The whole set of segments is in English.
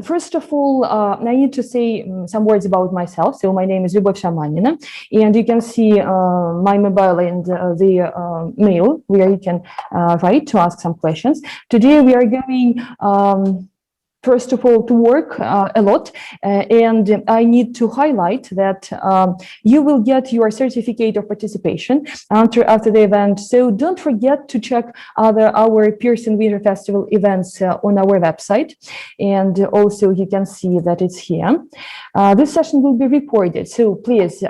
First of all, I need to say some words about myself. So my name is Любовь Шаманина, and you can see my mobile and the mail where you can write to ask some questions. Today we are going first of all, to work a lot, and I need to highlight that you will get your certificate of participation after the event. So don't forget to check our Pearson Winter Festival events on our website, and also you can see that it's here. This session will be recorded, so please,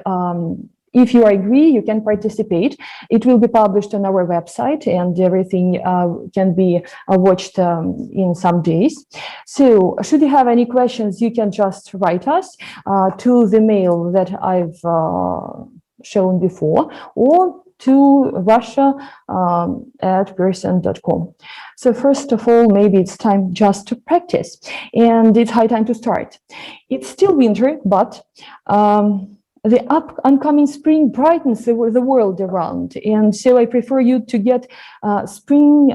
if you agree, you can participate. It will be published on our website, and everything can be watched in some days. So should you have any questions, you can just write us to the mail that I've shown before, or to russia@pearson.com. So first of all, maybe it's time just to practice, and it's high time to start. It's still winter, but the oncoming spring brightens the world around, and so I prefer you to get spring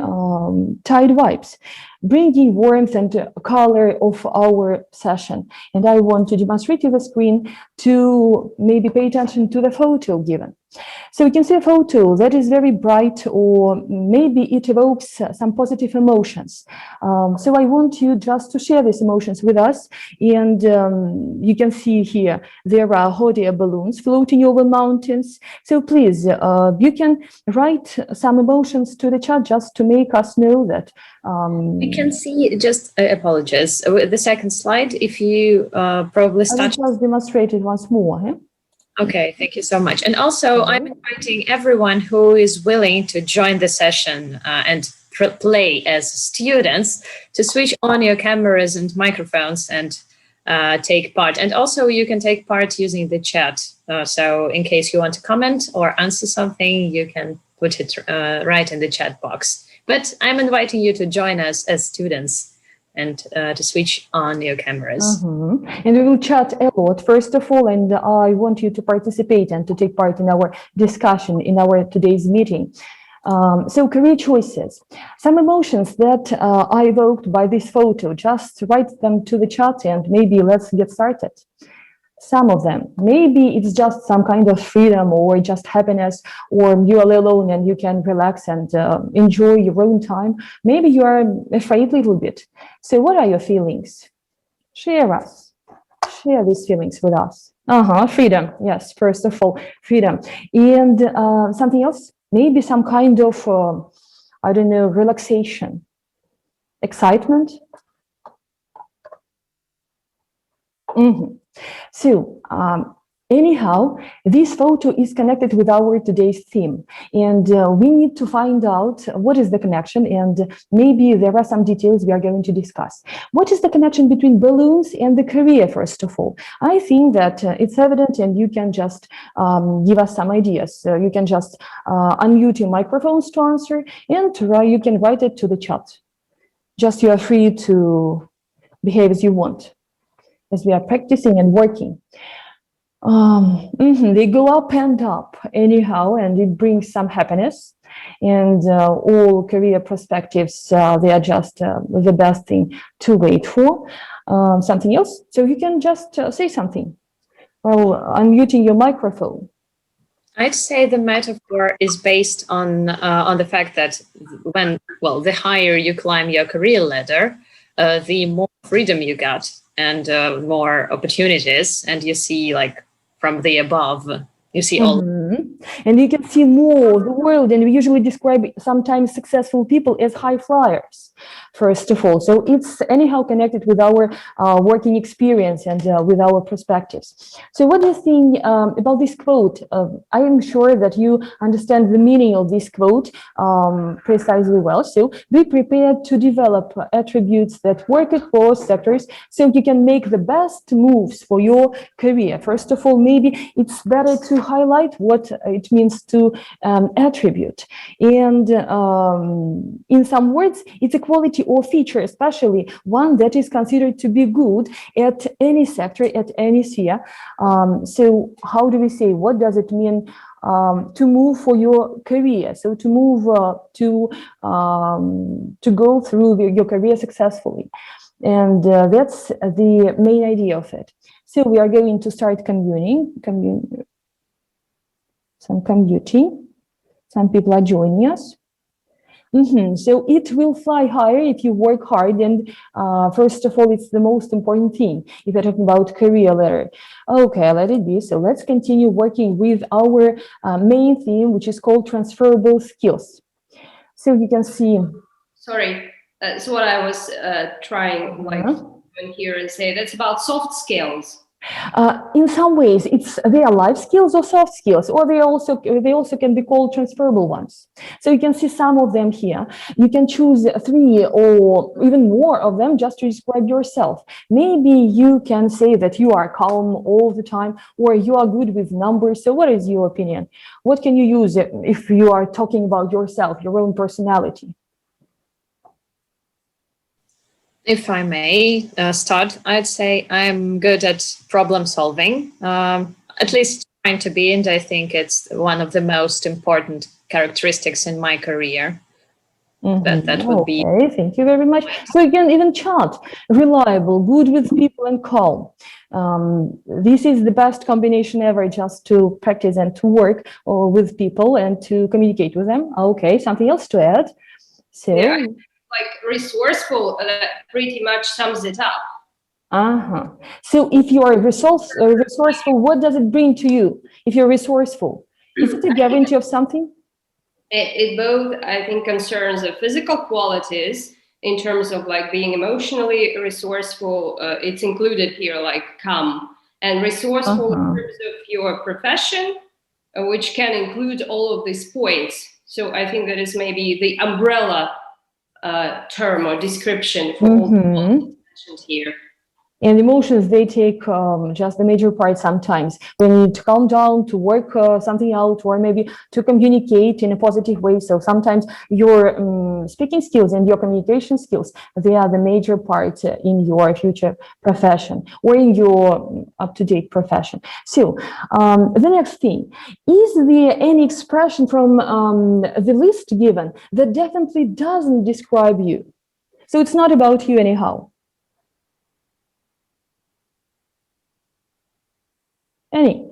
tide vibes, bringing warmth and color of our session. And I want to demonstrate you the screen to maybe pay attention to the photo given. So you can see a photo that is very bright, or maybe it evokes some positive emotions. So I want you just to share these emotions with us. And you can see here, there are hot air balloons floating over mountains. So please, you can write some emotions to the chat just to make us know that. You can see, just apologize, the second slide, if you probably start. I will just demonstrate it once more. Eh? Okay, thank you so much. And also, I'm inviting everyone who is willing to join the session and play as students to switch on your cameras and microphones and take part. And also, you can take part using the chat. So in case you want to comment or answer something, you can put it right in the chat box. But I'm inviting you to join us as students and to switch on your cameras. And we will chat a lot, first of all, and I want you to participate and to take part in our discussion in our today's meeting. So career choices, some emotions that are evoked by this photo, just write them to the chat and maybe let's get started. Some of them, maybe it's just some kind of freedom or just happiness, or you are alone and you can relax and enjoy your own time. Maybe you are afraid a little bit. So what are your feelings? Share these feelings with us. Freedom. Yes, first of all, freedom. And something else, maybe some kind of, I don't know, relaxation, excitement. So anyhow, this photo is connected with our today's theme, and we need to find out what is the connection, and maybe there are some details we are going to discuss. What is the connection between balloons and the career, first of all? I think that it's evident, and you can just give us some ideas. So you can just unmute your microphones to answer, and you can write it to the chat. Just you are free to behave as you want, as we are practicing and working. They go up and up anyhow, and it brings some happiness, and all career perspectives, they are just the best thing to wait for. Something else? So you can just say something while unmuting your microphone. I'd say the metaphor is based on the fact that the higher you climb your career ladder, the more freedom you got and more opportunities, and you see like from the above, you see all. And you can see more of the world, and we usually describe sometimes successful people as high flyers, first of all. So it's anyhow connected with our working experience and with our perspectives. So what do you think about this quote? I am sure that you understand the meaning of this quote precisely well. So be prepared to develop attributes that work across sectors so you can make the best moves for your career. First of all, maybe it's better to highlight what it means to attribute. And in some words, it's a quality or feature, especially one that is considered to be good at any sector, at any sphere. So how do we say, what does it mean to move for your career? So to move to go through your career successfully. And that's the main idea of it. So we are going to start commuting. Some people are joining us. So it will fly higher if you work hard. And first of all, it's the most important thing if you're talking about career ladder. Okay, let it be. So let's continue working with our main theme, which is called transferable skills. So you can see. Sorry, that's what I was trying here and say. That's about soft skills. In some ways, they are life skills or soft skills, or they also can be called transferable ones. So you can see some of them here. You can choose 3 or even more of them just to describe yourself. Maybe you can say that you are calm all the time, or you are good with numbers. So what is your opinion? What can you use if you are talking about yourself, your own personality? If I may start, I'd say I'm good at problem solving, at least trying to be, and I think it's one of the most important characteristics in my career. That would be. Okay, thank you very much. So you can even chat, reliable, good with people, and calm. This is the best combination ever, just to practice and to work with people and to communicate with them. Okay, something else to add? So. Yeah. Like resourceful, pretty much sums it up. So if you are resourceful, what does it bring to you? If you're resourceful, is it a guarantee of something? It both, I think, concerns the physical qualities in terms of like being emotionally resourceful. It's included here, like calm, and resourceful in terms of your profession, which can include all of these points. So I think that is maybe the umbrella term or description for all the mentioned here. And emotions, they take just the major part sometimes. We need to calm down, to work something out, or maybe to communicate in a positive way. So sometimes your speaking skills and your communication skills, they are the major part in your future profession or in your up-to-date profession. So the next thing, is there any expression from the list given that definitely doesn't describe you? So it's not about you anyhow. Any.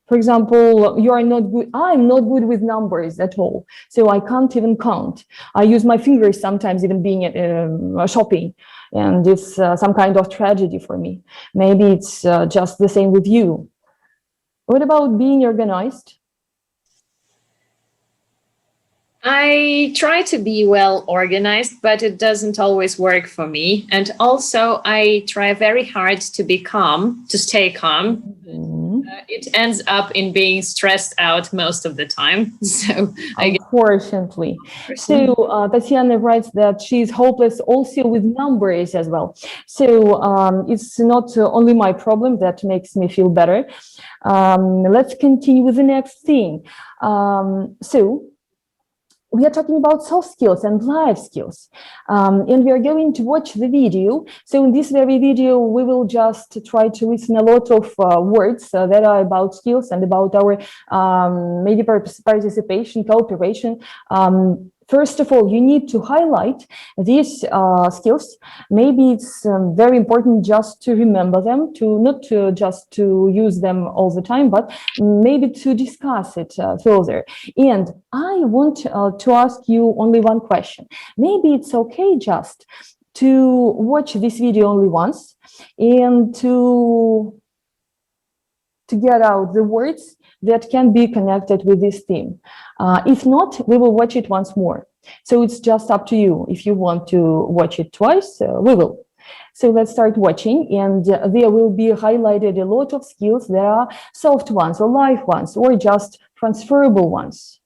For example, you are not good. I'm not good with numbers at all, so I can't even count. I use my fingers sometimes, even being at shopping, and it's some kind of tragedy for me. Maybe it's just the same with you. What about being organized? I try to be well organized, but it doesn't always work for me. And also, I try very hard to be calm, to stay calm. It ends up in being stressed out most of the time. So, unfortunately. So Tatiana writes that she's hopeless also with numbers as well. So it's not only my problem that makes me feel better. Let's continue with the next thing. So we are talking about soft skills and life skills, and we are going to watch the video. So in this very video, we will just try to listen a lot of words that are about skills and about our maybe participation, cooperation. First of all, you need to highlight these skills. Maybe it's very important just to remember them, not just to use them all the time, but maybe to discuss it further. And I want to ask you only one question. Maybe it's okay just to watch this video only once and to get out the words that can be connected with this theme. If not, we will watch it once more. So it's just up to you. If you want to watch it twice, we will. So let's start watching, and there will be highlighted a lot of skills. There are soft ones or life ones or just transferable ones.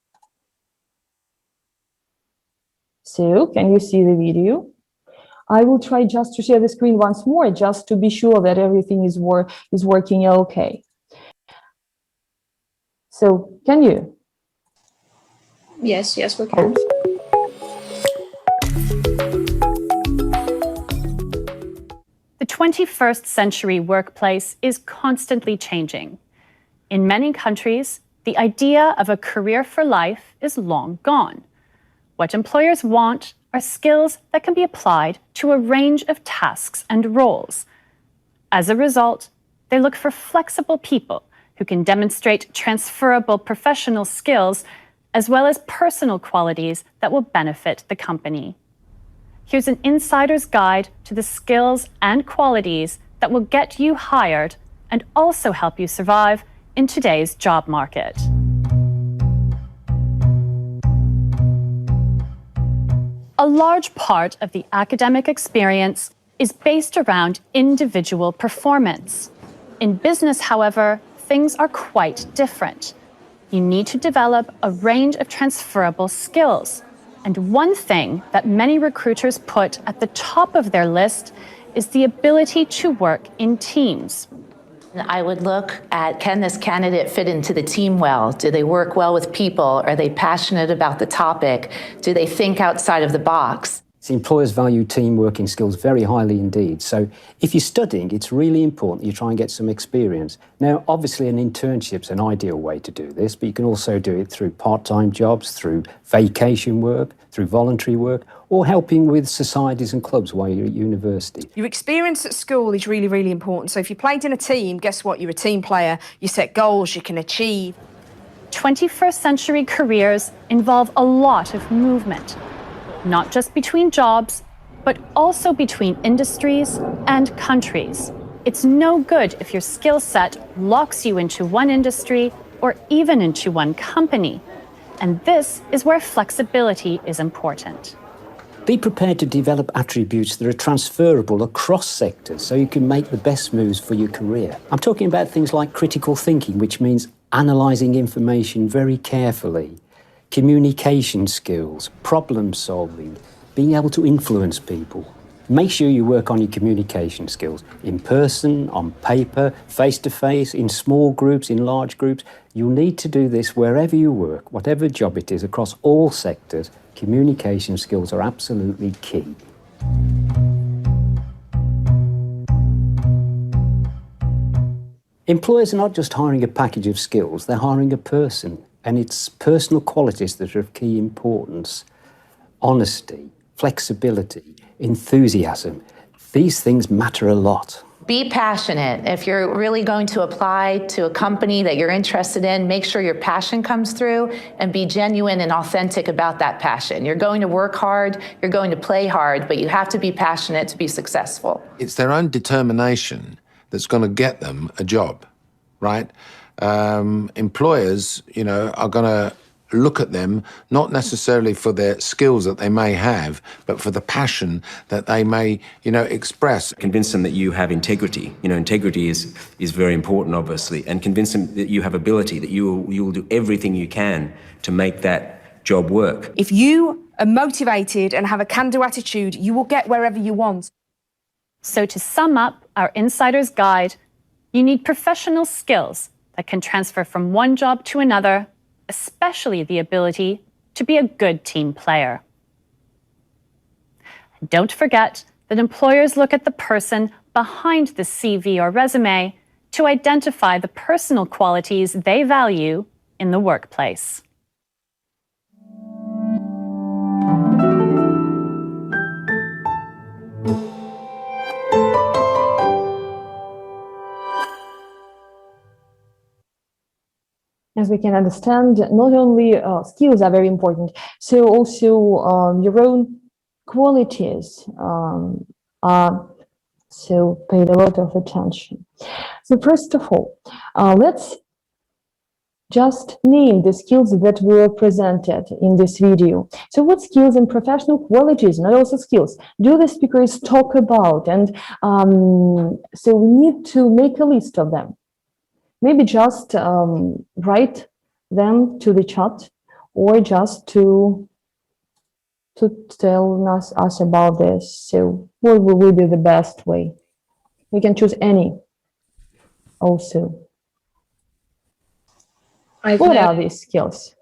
So can you see the video? I will try just to share the screen once more, just to be sure that everything is working okay. So, can you? Yes, we can. The 21st century workplace is constantly changing. In many countries, the idea of a career for life is long gone. What employers want are skills that can be applied to a range of tasks and roles. As a result, they look for flexible people who can demonstrate transferable professional skills as well as personal qualities that will benefit the company. Here's an insider's guide to the skills and qualities that will get you hired and also help you survive in today's job market. A large part of the academic experience is based around individual performance. In business, however, things are quite different. You need to develop a range of transferable skills. And one thing that many recruiters put at the top of their list is the ability to work in teams. I would look at, can this candidate fit into the team well? Do they work well with people? Are they passionate about the topic? Do they think outside of the box? Employers value team working skills very highly indeed. So if you're studying, it's really important you try and get some experience. Now, obviously an internship's an ideal way to do this, but you can also do it through part-time jobs, through vacation work, through voluntary work, or helping with societies and clubs while you're at university. Your experience at school is really, really important. So if you played in a team, guess what? You're a team player. You set goals you can achieve. 21st century careers involve a lot of movement. Not just between jobs, but also between industries and countries. It's no good if your skill set locks you into one industry or even into one company. And this is where flexibility is important. Be prepared to develop attributes that are transferable across sectors so you can make the best moves for your career. I'm talking about things like critical thinking, which means analysing information very carefully, communication skills, problem solving, being able to influence people. Make sure you work on your communication skills in person, on paper, face-to-face, in small groups, in large groups. You'll need to do this wherever you work, whatever job it is, across all sectors. Communication skills are absolutely key. Employers are not just hiring a package of skills, they're hiring a person. And it's personal qualities that are of key importance. Honesty, flexibility, enthusiasm. These things matter a lot. Be passionate. If you're really going to apply to a company that you're interested in, make sure your passion comes through and be genuine and authentic about that passion. You're going to work hard, you're going to play hard, but you have to be passionate to be successful. It's their own determination that's going to get them a job, right? Employers, are going to look at them not necessarily for their skills that they may have, but for the passion that they may, express. Convince them that you have integrity. Integrity is very important, obviously, and convince them that you have ability, that you will do everything you can to make that job work. If you are motivated and have a can-do attitude, you will get wherever you want. So to sum up our insider's guide, you need professional skills that can transfer from one job to another, especially the ability to be a good team player. Don't forget that employers look at the person behind the CV or resume to identify the personal qualities they value in the workplace. As we can understand, not only skills are very important, so also your own qualities are so paid a lot of attention. So first of all, let's just name the skills that were presented in this video. So what skills and professional qualities, not also skills, do the speakers talk about? And so we need to make a list of them. Maybe just write them to the chat, or just to tell us about this. So what will be the best way? We can choose any also. What are these skills?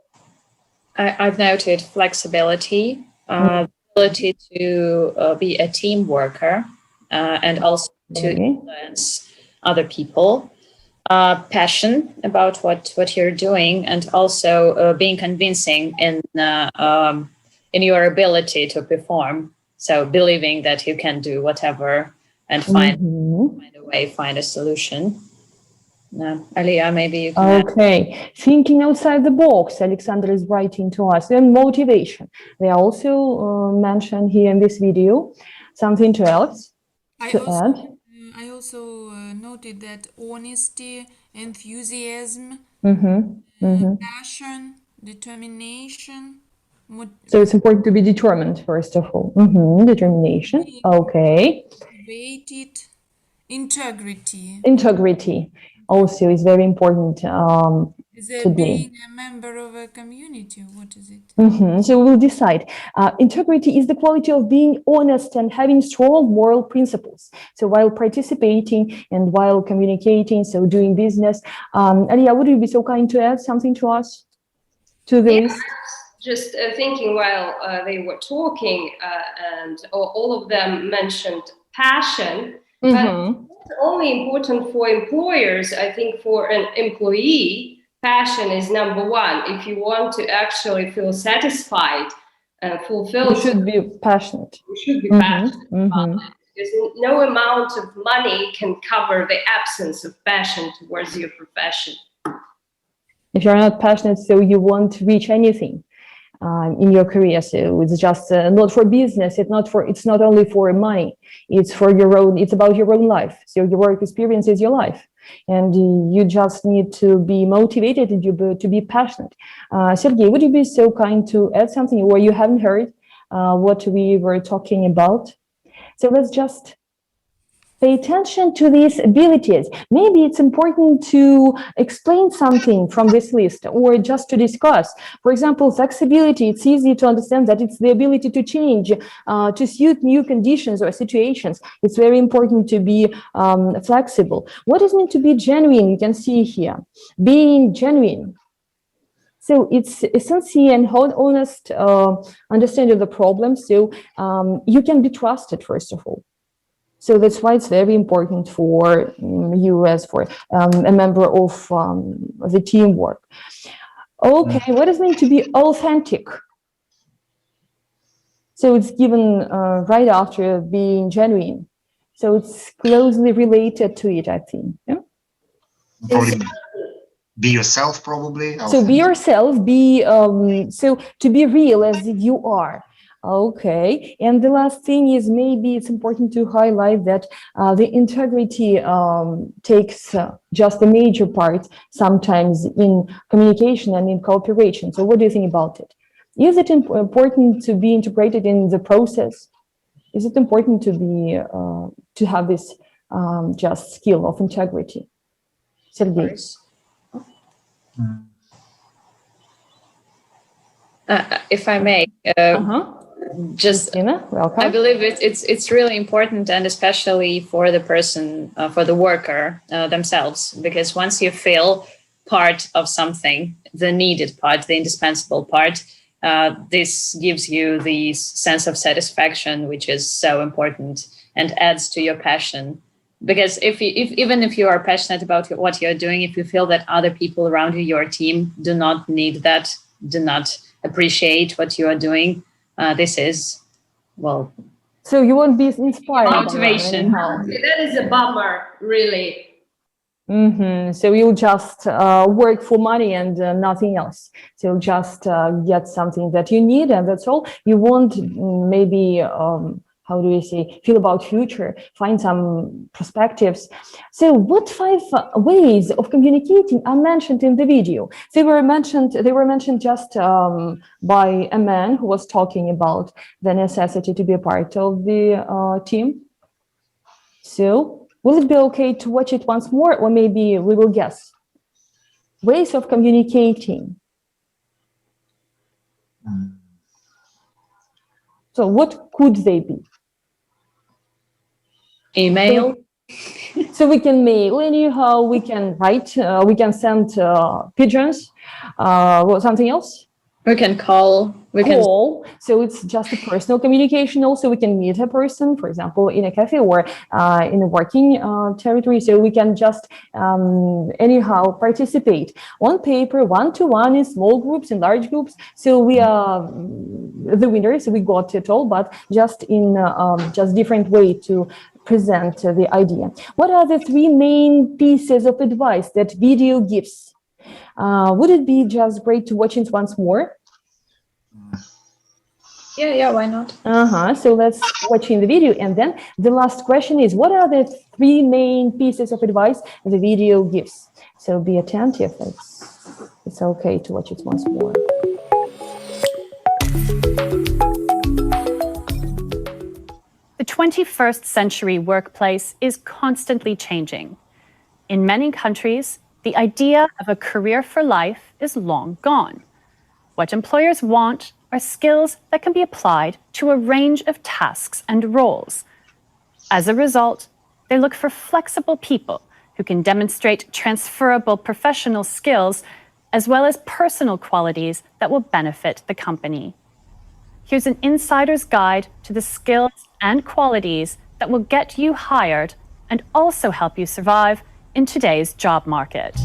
I've noted flexibility, ability to be a team worker, and also to influence other people. Passion about what you're doing, and also being convincing in in your ability to perform. So believing that you can do whatever and find a way, find a solution. Alia, maybe you can. Okay, thinking outside the box, Alexander is writing to us. And motivation. They are also mentioned here in this video. Something else to add? I also noted that honesty, enthusiasm, passion, determination. So it's important to be determined, first of all. Determination. Okay. Motivated, integrity. Integrity also is very important Is it today. being a member of a community? What is it? So we'll decide. Integrity is the quality of being honest and having strong moral principles. So while participating and while communicating, so doing business. Alia, would you be so kind to add something to us? To this? Yeah, just thinking while they were talking, and all of them mentioned passion. It's only important for employers. I think for an employee, passion is number one. If you want to actually feel satisfied and fulfilled, You should be passionate. You should be passionate about it. Because no amount of money can cover the absence of passion towards your profession. If you're not passionate, so you won't reach anything in your career. So it's just not for business. It's not only for money. It's for your own. It's about your own life. So your work experience is your life, and you just need to be motivated and to be passionate. Sergey, would you be so kind to add something, or you haven't heard what we were talking about? So let's just pay attention to these abilities. Maybe it's important to explain something from this list or just to discuss. For example, flexibility, it's easy to understand that it's the ability to change, to suit new conditions or situations. It's very important to be flexible. What is meant to be genuine? You can see here, being genuine. So it's a sincere and honest understanding of the problem. So you can be trusted, first of all. So that's why it's very important for you as for a member of the teamwork. Okay, what does it mean to be authentic? So it's given right after being genuine. So it's closely related to it, I think. Yeah? Probably be yourself, probably. So be yourself, so to be real as you are. Okay, and the last thing is maybe it's important to highlight that the integrity takes just a major part sometimes in communication and in cooperation. So what do you think about it? Is it important to be integrated in the process? Is it important to be to have this just skill of integrity? Sergey. If I may, just welcome. I believe it's really important, and especially for the person, for the worker themselves, because once you feel part of something, the needed part, the indispensable part, this gives you the sense of satisfaction, which is so important and adds to your passion. Because even if you are passionate about what you're doing, if you feel that other people around you, your team, do not need that, do not appreciate what you are doing, this is, well, so you won't be inspired. Motivation. That is a bummer, really. So you'll just work for money and nothing else. So you'll just get something that you need, and that's all. You won't maybe how do you say, feel about future, find some perspectives. So what 5 ways of communicating are mentioned in the video? They were mentioned just by a man who was talking about the necessity to be a part of the team. So will it be okay to watch it once more, or maybe we will guess? Ways of communicating. So what could they be? Email. So we can mail anyhow, we can write, we can send pigeons, or something else? We can call. Call. So it's just a personal communication. Also, we can meet a person, for example, in a cafe or in a working territory. So we can just anyhow participate on paper, one-to-one, in small groups, in large groups. So we are the winners. We got it all, but just in just different way to present the idea. What are the three main pieces of advice that video gives? Would it be just great to watch it once more? Yeah, why not? So let's watch in the video. And then the last question is, what are the three main pieces of advice the video gives? So be attentive. It's okay to watch it once more. The 21st century workplace is constantly changing. In many countries, the idea of a career for life is long gone. What employers want are skills that can be applied to a range of tasks and roles. As a result, they look for flexible people who can demonstrate transferable professional skills as well as personal qualities that will benefit the company. Here's an insider's guide to the skills and qualities that will get you hired and also help you survive in today's job market.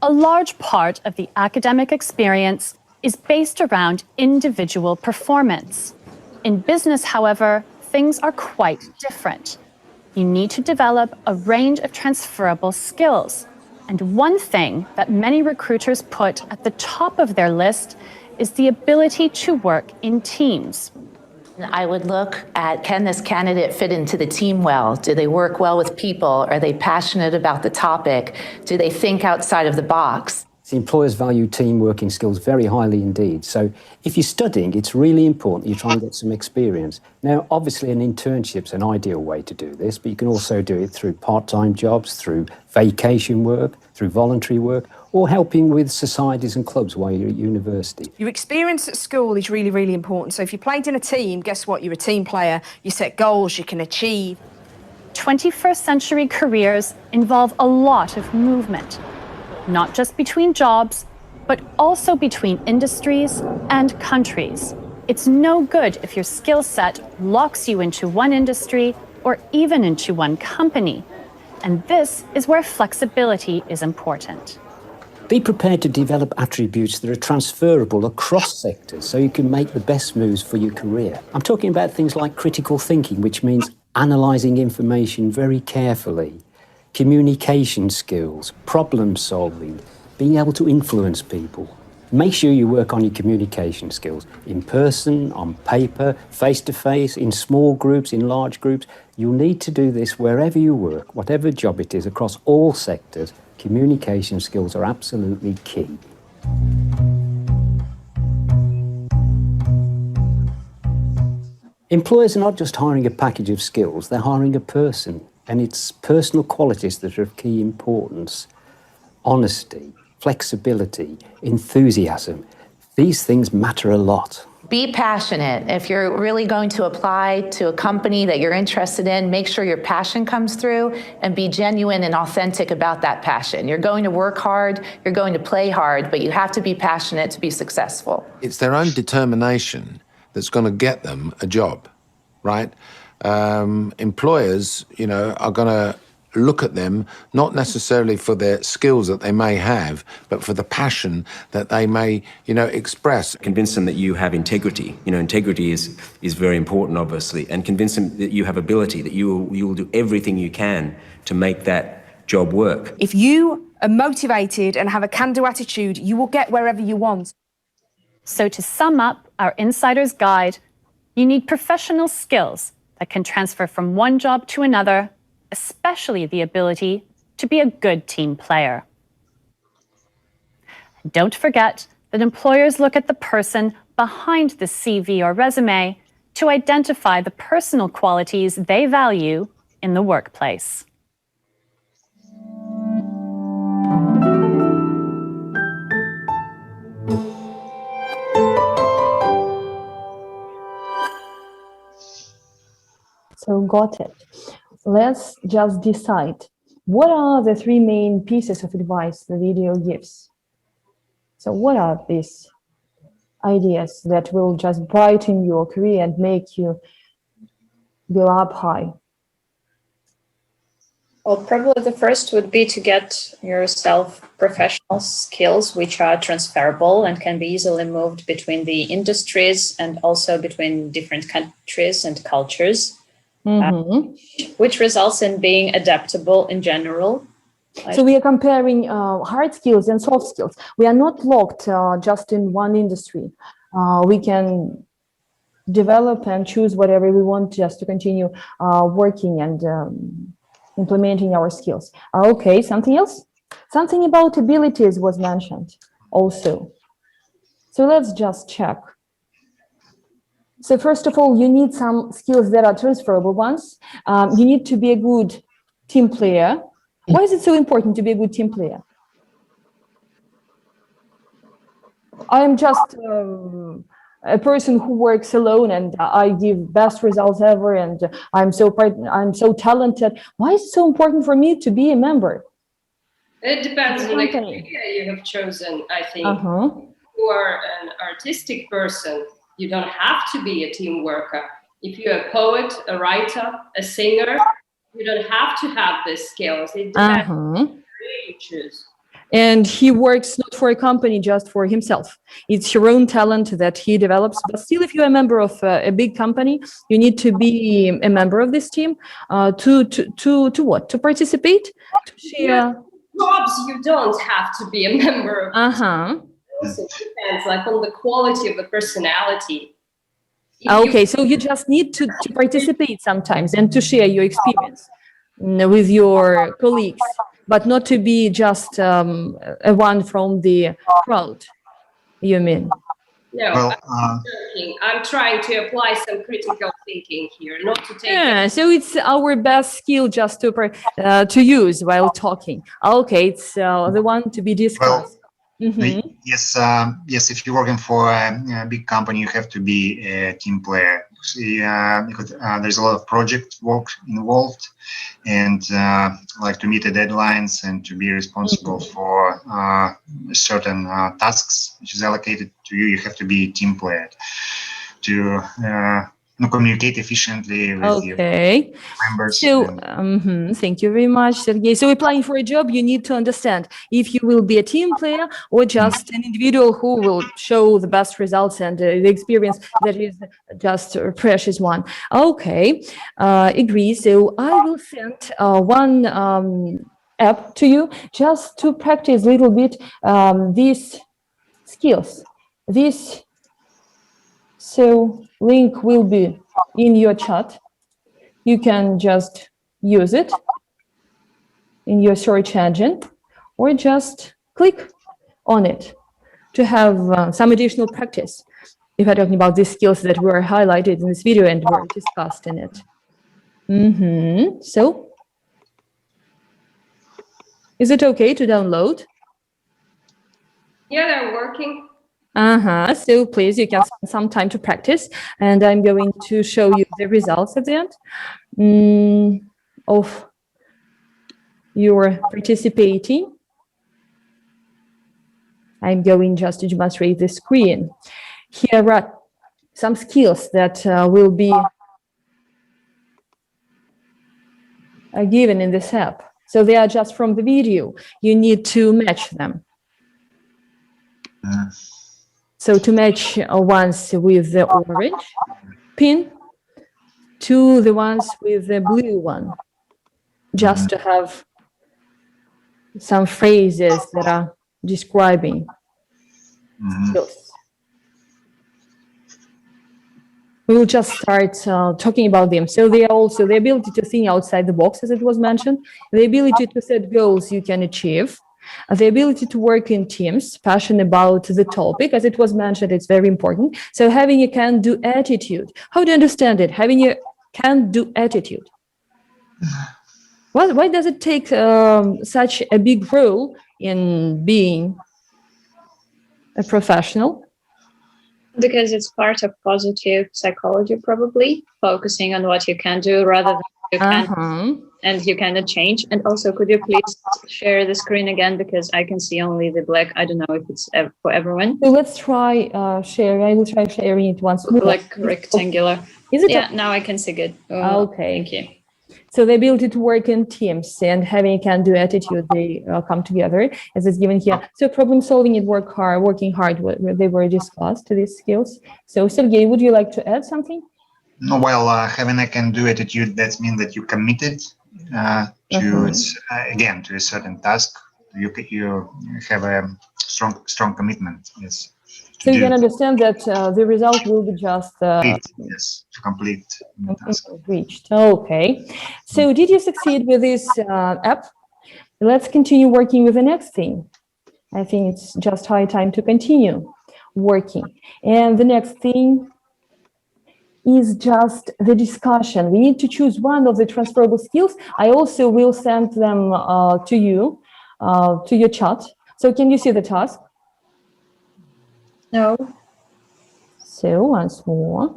A large part of the academic experience is based around individual performance. In business, however, things are quite different. You need to develop a range of transferable skills. And one thing that many recruiters put at the top of their list is the ability to work in teams. I would look at, can this candidate fit into the team well? Do they work well with people? Are they passionate about the topic? Do they think outside of the box? The employers value team working skills very highly indeed. So if you're studying, it's really important you try and get some experience. Now, obviously, an internship's an ideal way to do this, but you can also do it through part-time jobs, through vacation work, through voluntary work, or helping with societies and clubs while you're at university. Your experience at school is really, really important. So if you played in a team, guess what? You're a team player. You set goals you can achieve. 21st century careers involve a lot of movement, not just between jobs, but also between industries and countries. It's no good if your skill set locks you into one industry or even into one company. And this is where flexibility is important. Be prepared to develop attributes that are transferable across sectors so you can make the best moves for your career. I'm talking about things like critical thinking, which means analysing information very carefully, communication skills, problem solving, being able to influence people. Make sure you work on your communication skills in person, on paper, face-to-face, in small groups, in large groups. You'll need to do this wherever you work, whatever job it is, across all sectors. Communication skills are absolutely key. Employers are not just hiring a package of skills, they're hiring a person, and it's personal qualities that are of key importance. Honesty, flexibility, enthusiasm. These things matter a lot. Be passionate. If you're really going to apply to a company that you're interested in, make sure your passion comes through and be genuine and authentic about that passion. You're going to work hard, you're going to play hard, but you have to be passionate to be successful. It's their own determination that's going to get them a job, right? Employers, are going to look at them not necessarily for their skills that they may have, but for the passion that they may, express. Convince them that you have integrity. Integrity is very important, obviously, and convince them that you have ability, that you will do everything you can to make that job work. If you are motivated and have a can-do attitude, you will get wherever you want. So to sum up our insider's guide, you need professional skills that can transfer from one job to another, especially the ability to be a good team player. Don't forget that employers look at the person behind the CV or resume to identify the personal qualities they value in the workplace. So got it. Let's just decide what are the three main pieces of advice the video gives? So what are these ideas that will just brighten your career and make you go up high? Well, probably the first would be to get yourself professional skills which are transferable and can be easily moved between the industries and also between different countries and cultures, which results in being adaptable in general. So we are comparing hard skills and soft skills. We are not locked just in one industry. We can develop and choose whatever we want just to continue working and implementing our skills. Okay, something else? Something about abilities was mentioned also. So let's just check. So first of all, you need some skills that are transferable ones. You need to be a good team player. Why is it so important to be a good team player? I am just a person who works alone and I give best results ever and I'm so talented. Why is it so important for me to be a member? It depends on the career you have chosen, I think. If you are an artistic person, you don't have to be a team worker. If you're a poet, a writer, a singer, you don't have to have these skills. It depends on the career you choose. And he works not for a company, just for himself. It's your own talent that he develops. But still, if you're a member of a big company, you need to be a member of this team to what? To participate? To share? Jobs, you don't have to be a member of. It also depends, like, on the quality of the personality. Okay, so you just need to participate sometimes and to share your experience with your colleagues, but not to be just a one from the crowd, you mean? No, well, I'm joking. I'm trying to apply some critical thinking here, not to take so it's our best skill just to use while talking. Okay, it's the one to be discussed. Yes, if you're working for a big company, you have to be a team player. Because there's a lot of project work involved, and like to meet the deadlines and to be responsible for certain tasks which is allocated to you. You have to be a team player to communicate efficiently with your members. So, thank you very much, Sergey. So, applying for a job, you need to understand if you will be a team player or just an individual who will show the best results and the experience that is just a precious one. Okay, agree. So, I will send one app to you just to practice a little bit these skills. So link will be in your chat. You can just use it in your search engine or just click on it to have some additional practice if I'm talking about these skills that were highlighted in this video and were discussed in it. So, is it okay to download? Yeah, they're working. So please, you can spend some time to practice, and I'm going to show you the results at the end of your participating. I'm going just to demonstrate the screen. Here are some skills that will be given in this app. So they are just from the video. You need to match them. So to match ones with the orange pin to the ones with the blue one, just to have some phrases that are describing skills. We will just start talking about them. So they are also the ability to think outside the box, as it was mentioned, the ability to set goals you can achieve, the ability to work in teams, passion about the topic, as it was mentioned, it's very important. So having a can-do attitude. How do you understand it? Having a can-do attitude. Well, why does it take such a big role in being a professional? Because it's part of positive psychology, probably, focusing on what you can do rather than what you can. And you cannot change. And also, could you please share the screen again, because I can see only the black. I don't know if it's for everyone. So let's try sharing. I will try sharing it once more. Black rectangular. Is it? Yeah, now I can see good. Okay. Thank you. So the ability to work in teams and having a can-do attitude, they come together as is given here. So problem solving and working hard, they were discussed, these skills. So Sergey, would you like to add something? No, well, having a can-do attitude, that means that you committed to again to a certain task. You have a strong commitment. Yes. So you can understand that the result will be just to complete the task. Reached. Okay. So did you succeed with this app? Let's continue working with the next thing. I think it's just high time to continue working. And the next thing is just the discussion. We need to choose one of the transferable skills. I also will send them to you, to your chat. So can you see the task? No. So once more,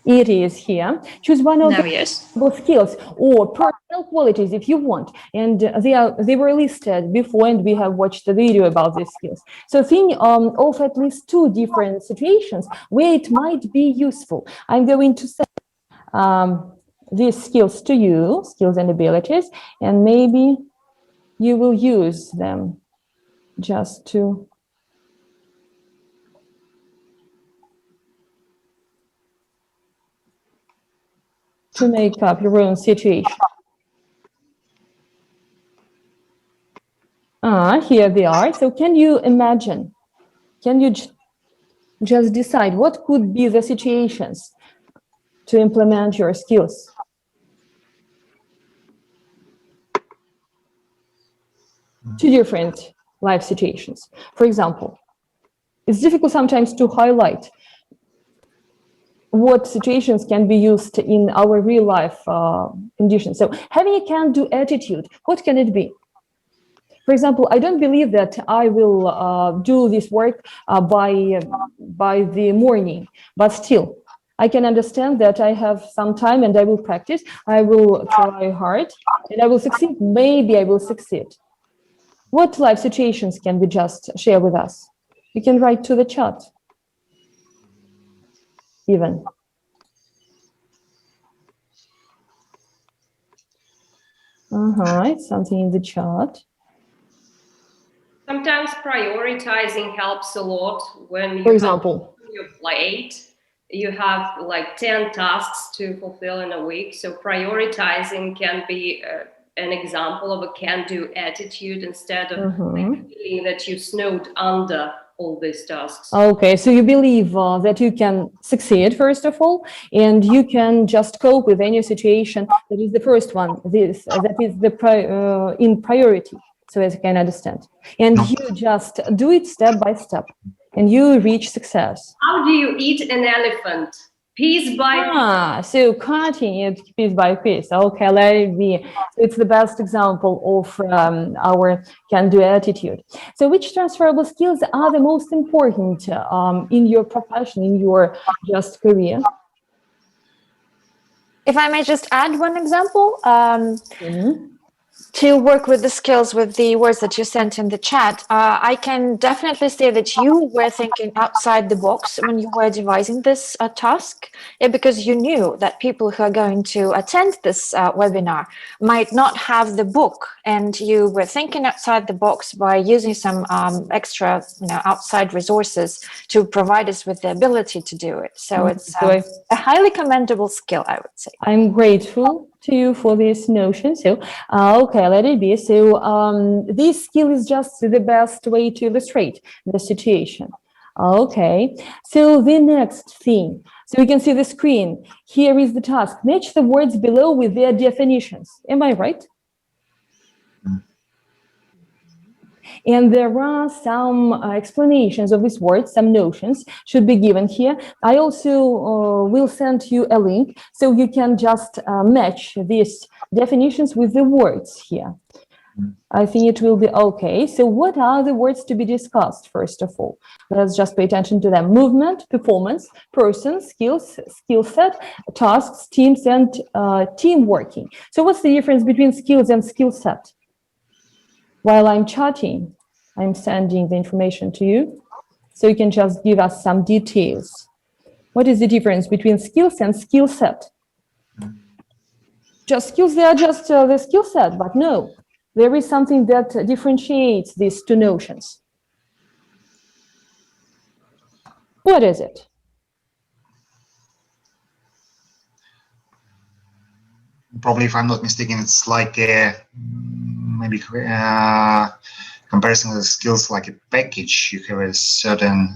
it is here. Choose one of the skills or personal qualities if you want. And they were listed before, and we have watched the video about these skills. So think of at least 2 different situations where it might be useful. I'm going to send these skills to you, skills and abilities, and maybe you will use them just to make up your own situation. Here they are. So can you imagine? Can you just decide what could be the situations to implement your skills? Two different life situations. For example, it's difficult sometimes to highlight what situations can be used in our real life conditions. So having a can-do attitude, what can it be? For example, I don't believe that I will do this work by the morning, but still, I can understand that I have some time and I will practice, I will try hard, and I will succeed. Maybe I will succeed. What life situations can we just share with us? You can write to the chat. Even. It's something in the chat. Sometimes prioritizing helps a lot when you, for example, your plate. You have like 10 tasks to fulfill in a week. So prioritizing can be an example of a can-do attitude instead of feeling that you snowed under all these tasks. Okay, so you believe that you can succeed, first of all, and you can just cope with any situation. That is the first one. That is the in priority, so as you can understand. And you just do it step by step, and you reach success. How do you eat an elephant? Piece by piece. So cutting it piece by piece. Okay, let it be. It's the best example of our can-do attitude. So which transferable skills are the most important in your profession, in your just career? If I may just add one example, to work with the skills with the words that you sent in the chat, I can definitely say that you were thinking outside the box when you were devising this task, because you knew that people who are going to attend this webinar might not have the book, and you were thinking outside the box by using some extra, outside resources to provide us with the ability to do it. So it's a highly commendable skill, I would say. I'm grateful to you for this notion. So, okay, let it be. So, this skill is just the best way to illustrate the situation. Okay, so the next thing. So we can see the screen. Here is the task. Match the words below with their definitions. Am I right? And there are some explanations of these words, some notions should be given here. I also will send you a link, so you can just match these definitions with the words here. I think it will be okay. So what are the words to be discussed, first of all? Let's just pay attention to them. Movement, performance, person, skills, skill set, tasks, teams, and team working. So what's the difference between skills and skill set? While I'm chatting, I'm sending the information to you, so you can just give us some details. What is the difference between skills and skill set? Just skills, they are just the skill set, but no. There is something that differentiates these two notions. What is it? Probably, if I'm not mistaken, it's like maybe comparison with skills like a package. You have a certain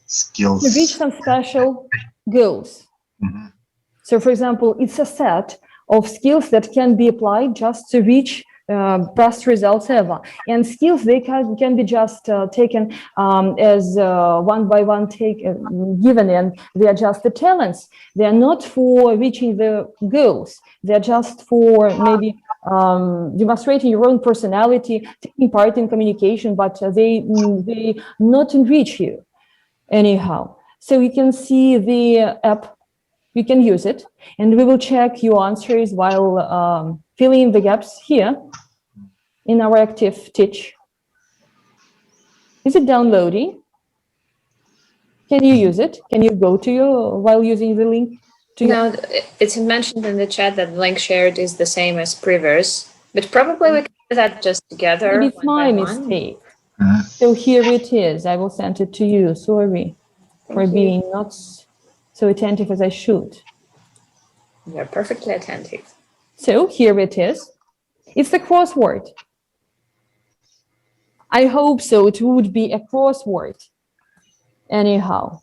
skills. To reach some special goals. So, for example, it's a set of skills that can be applied just to reach best results ever. And skills, they can be just taken as one by one given, and they are just the talents. They are not for reaching the goals. They are just for maybe demonstrating your own personality, taking part in communication, but they not enrich you anyhow. So you can see the app. You can use it, and we will check your answers while filling in the gaps here in our active teach. Is it downloading? Can you use it? Can you go to your while using the link? No, it's mentioned in the chat that the link shared is the same as previous, but probably we can do that just together. Maybe it's my mistake. So here it is. I will send it to you. Sorry for being not so attentive as I should. You're perfectly attentive. So here it is. It's the crossword. I hope so. It would be a crossword. Anyhow.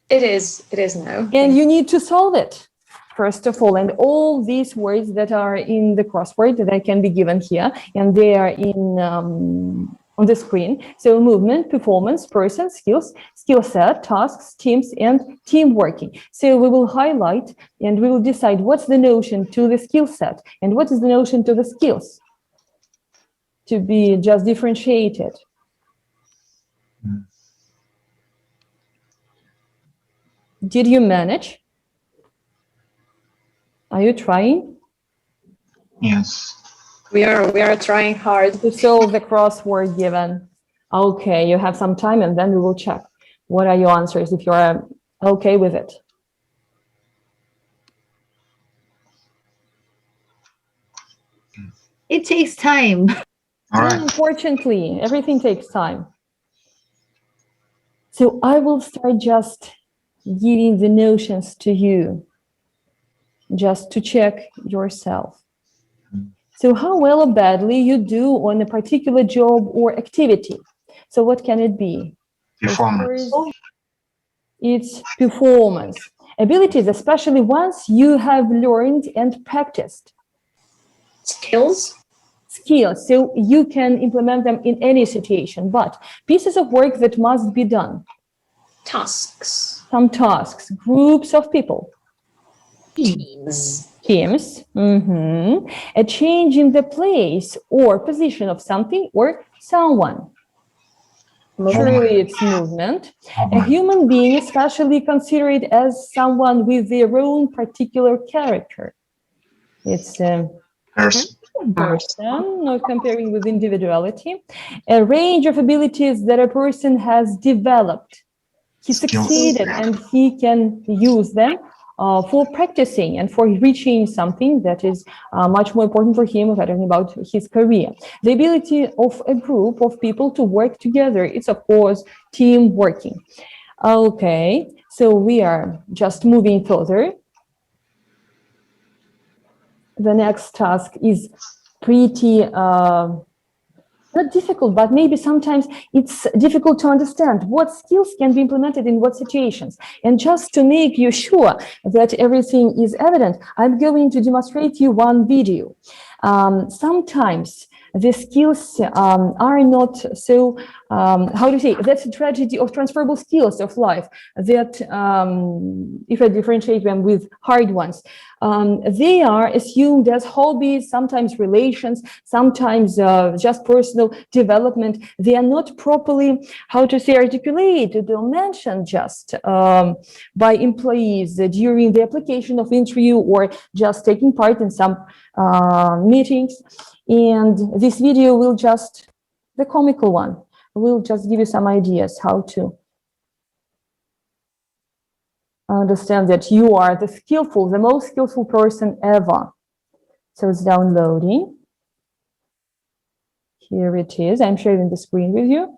It is now. And you need to solve it, first of all. And all these words that are in the crossword that can be given here, and they are in on the screen. So movement, performance, person, skills, skill set, tasks, teams, and team working. So we will highlight and we will decide what's the notion to the skill set and what is the notion to the skills to be just differentiated. Did you manage? Are you trying? Yes. We are trying hard to solve the crossword given. Okay, you have some time, and then we will check what are your answers if you're okay with it. It takes time. All right. Unfortunately, everything takes time. So I will start just giving the notions to you, just to check yourself. So how well or badly you do on a particular job or activity. So what can it be? Performance. It's performance. Abilities, especially ones you have learned and practiced. Skills. Skills, so you can implement them in any situation, but pieces of work that must be done. Tasks. Some tasks, groups of people. Teams. Teams. A change in the place or position of something or someone. Surely it's movement. A human being is especially considered as someone with their own particular character. It's a person, not comparing with individuality. A range of abilities that a person has developed. He succeeded and he can use them for practicing and for reaching something that is much more important for him, talking about his career. The ability of a group of people to work together, it's of course team working. Okay, so we are just moving further. The next task is pretty not difficult, but maybe sometimes it's difficult to understand what skills can be implemented in what situations. And just to make you sure that everything is evident, I'm going to demonstrate you one video. Sometimes the skills are not so, how to say, that's a tragedy of transferable skills of life, that if I differentiate them with hard ones, they are assumed as hobbies, sometimes relations, sometimes just personal development. They are not properly, how to say, articulated or mentioned just by employees during the application of interview or just taking part in some meetings. And this video will just, the comical one, will just give you some ideas how to understand that you are the most skillful person ever. So it's downloading. Here it is. I'm sharing the screen with you.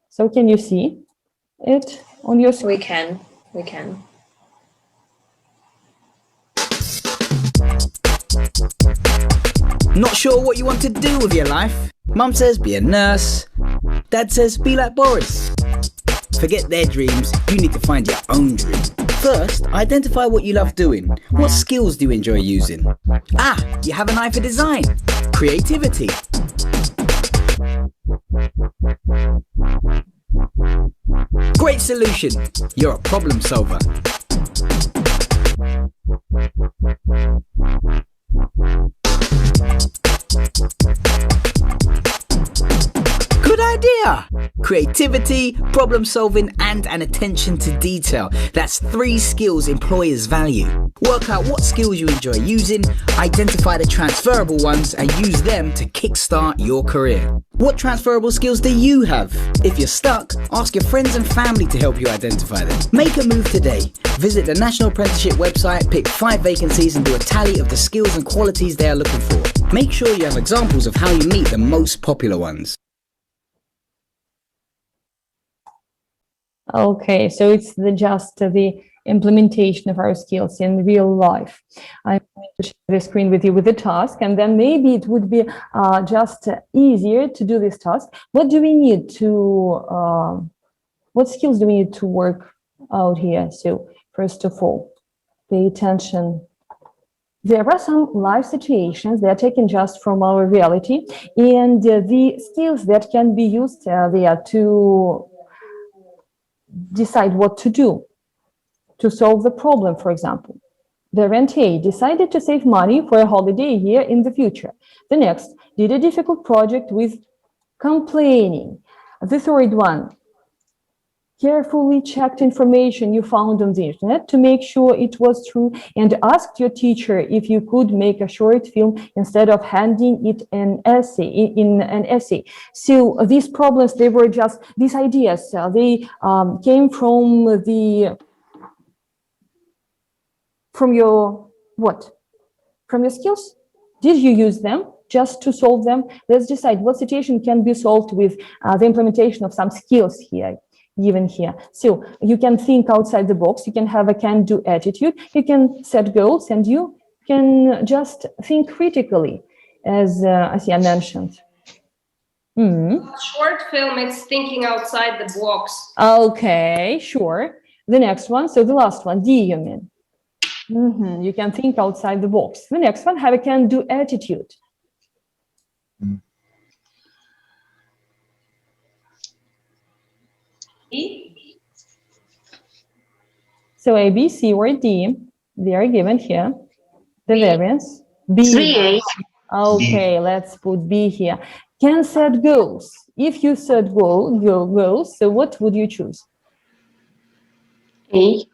So can you see it on your screen? We can. Not sure what you want to do with your life? Mum says be a nurse. Dad says be like Boris. Forget their dreams, you need to find your own dream. First, identify what you love doing. What skills do you enjoy using? You have an eye for design. Creativity. Great solution. You're a problem solver. Good idea! Creativity, problem solving, and an attention to detail. That's 3 skills employers value. Work out what skills you enjoy using, identify the transferable ones, and use them to kickstart your career. What transferable skills do you have? If you're stuck, ask your friends and family to help you identify them. Make a move today. Visit the National Apprenticeship website, pick 5 vacancies and do a tally of the skills and qualities they are looking for. Make sure you have examples of how you meet the most popular ones. Okay, so it's just the implementation of our skills in real life. I'm going to share the screen with you with the task, and then maybe it would be just easier to do this task. What do we need to, what skills do we need to work out here? So first of all, pay attention. There are some life situations that are taken just from our reality, and the skills that can be used there to decide what to do, to solve the problem, for example. The rentier decided to save money for a holiday year in the future. The next did a difficult project with complaining. The third one, carefully checked information you found on the internet to make sure it was true and asked your teacher if you could make a short film instead of handing it in an essay. So these problems, they were just, these ideas, they came from your, what? From your skills? Did you use them just to solve them? Let's decide what situation can be solved with the implementation of some skills here. Given here. So you can think outside the box, you can have a can-do attitude, you can set goals, and you can just think critically, as I mentioned. Short film, it's thinking outside the box. Okay, sure. The next one, so the last one, D, you mean? You can think outside the box. The next one, have a can-do attitude. E? So A, B, C, or D, they are given here. The variance. B. 3A. Okay, let's put B here. Can set goals. If you set goals, so what would you choose? A.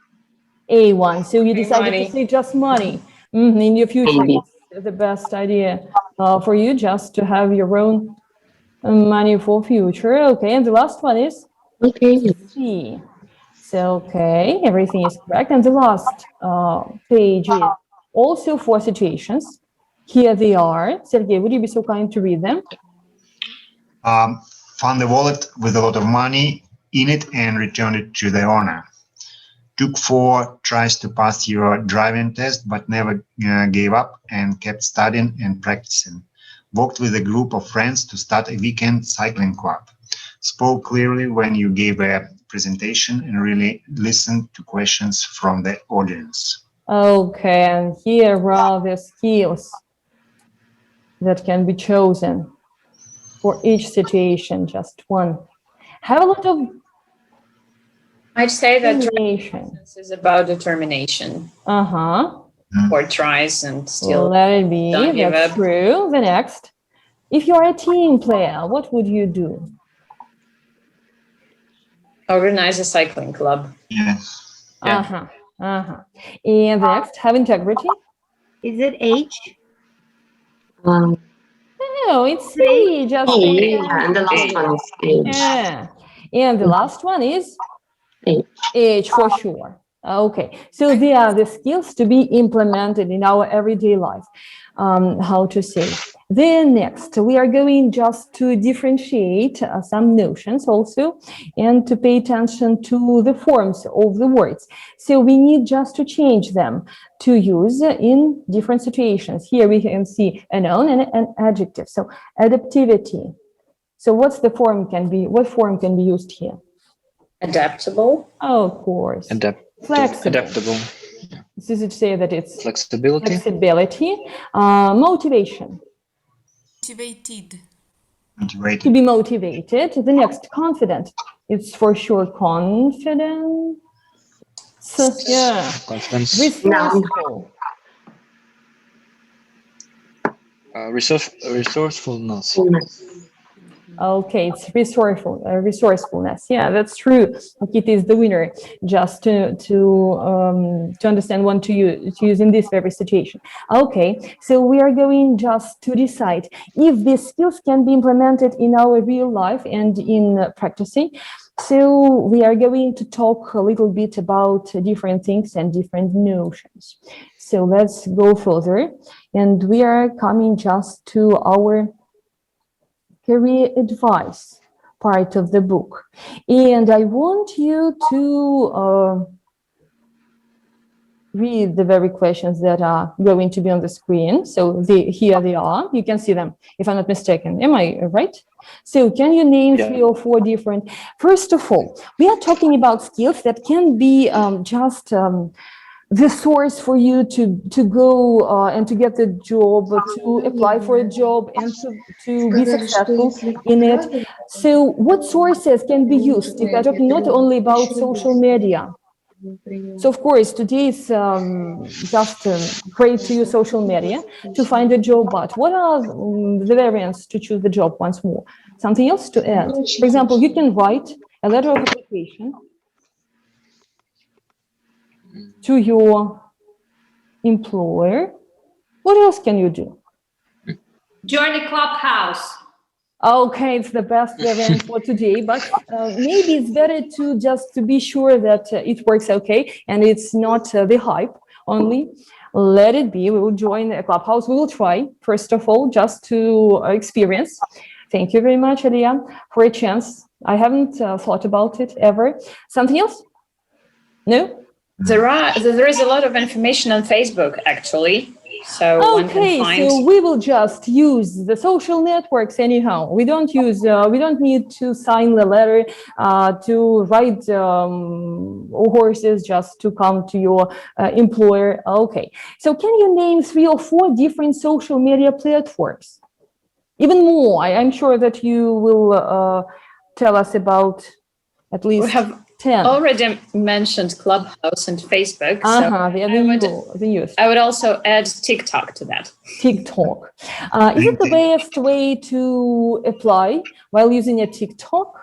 A1. So you decided to say just money. In your future, it's the best idea for you just to have your own money for future. Okay, and the last one is C. So, okay, everything is correct. And the last page is also 4 situations. Here they are. Sergey, would you be so kind to read them? Found a wallet with a lot of money in it and returned it to the owner. Took 4 tries to pass your driving test, but never gave up and kept studying and practicing. Worked with a group of friends to start a weekend cycling club. spoke clearly when you gave a presentation, and really listened to questions from the audience. Okay, and here are the skills that can be chosen for each situation, just one. Have a lot of I'd say that determination. This is about determination. Or tries and still let it be. don't give That's up. true. The next. If you're a team player, what would you do? Organize a cycling club. Yes. Yeah. And the next, have integrity. Is it H? No, it's C. Just and the last one is H. Yeah. And the last one is H for sure. Okay, so they are the skills to be implemented in our everyday life. How to say? Then next, we are going just to differentiate some notions also, and to pay attention to the forms of the words. So we need just to change them to use in different situations. Here we can see a noun and an adjective. So adaptivity. So what's the form can be? What form can be used here? Adaptable. Oh, of course. Flexible. Adaptable. This is to say that it's Flexibility. Motivation. Motivated. To be motivated. The next, confident. It's for sure confident. Yeah. Confidence. Resourceful. Resourcefulness. Okay, it's resourcefulness. Yeah, that's true. Nikita is the winner. Just to understand what to use in this very situation. Okay, so we are going just to decide if these skills can be implemented in our real life and in practicing. So we are going to talk a little bit about different things and different notions. So let's go further, and we are coming just to our career advice part of the book. And I want you to read the very questions that are going to be on the screen. So here they are. You can see them, if I'm not mistaken. Am I right? So can you name 3 or 4 different? First of all, we are talking about skills that can be just the source for you to go and to get the job, to apply for a job, and to be successful in it. So what sources can be used? If we're talking not only about social media. So of course, today it's just great to use social media to find a job, but what are the variants to choose the job once more? Something else to add? For example, you can write a letter of application to your employer. What else can you do? Join a clubhouse. Okay, it's the best event for today, but maybe it's better to just to be sure that it works okay and it's not the hype only. Let it be. We will join a clubhouse. We will try, first of all, just to experience. Thank you very much, Alia, for a chance. I haven't thought about it ever. Something else? No? There is a lot of information on Facebook, actually. So one can find... so we will just use the social networks anyhow. We don't use. We don't need to sign the letter to ride horses just to come to your employer. Okay. So can you name 3 or 4 different social media platforms? Even more. I'm sure that you will tell us about at least. We have 10. Already mentioned Clubhouse and Facebook. I would also add TikTok to that. TikTok. Is it the best way to apply while using a TikTok?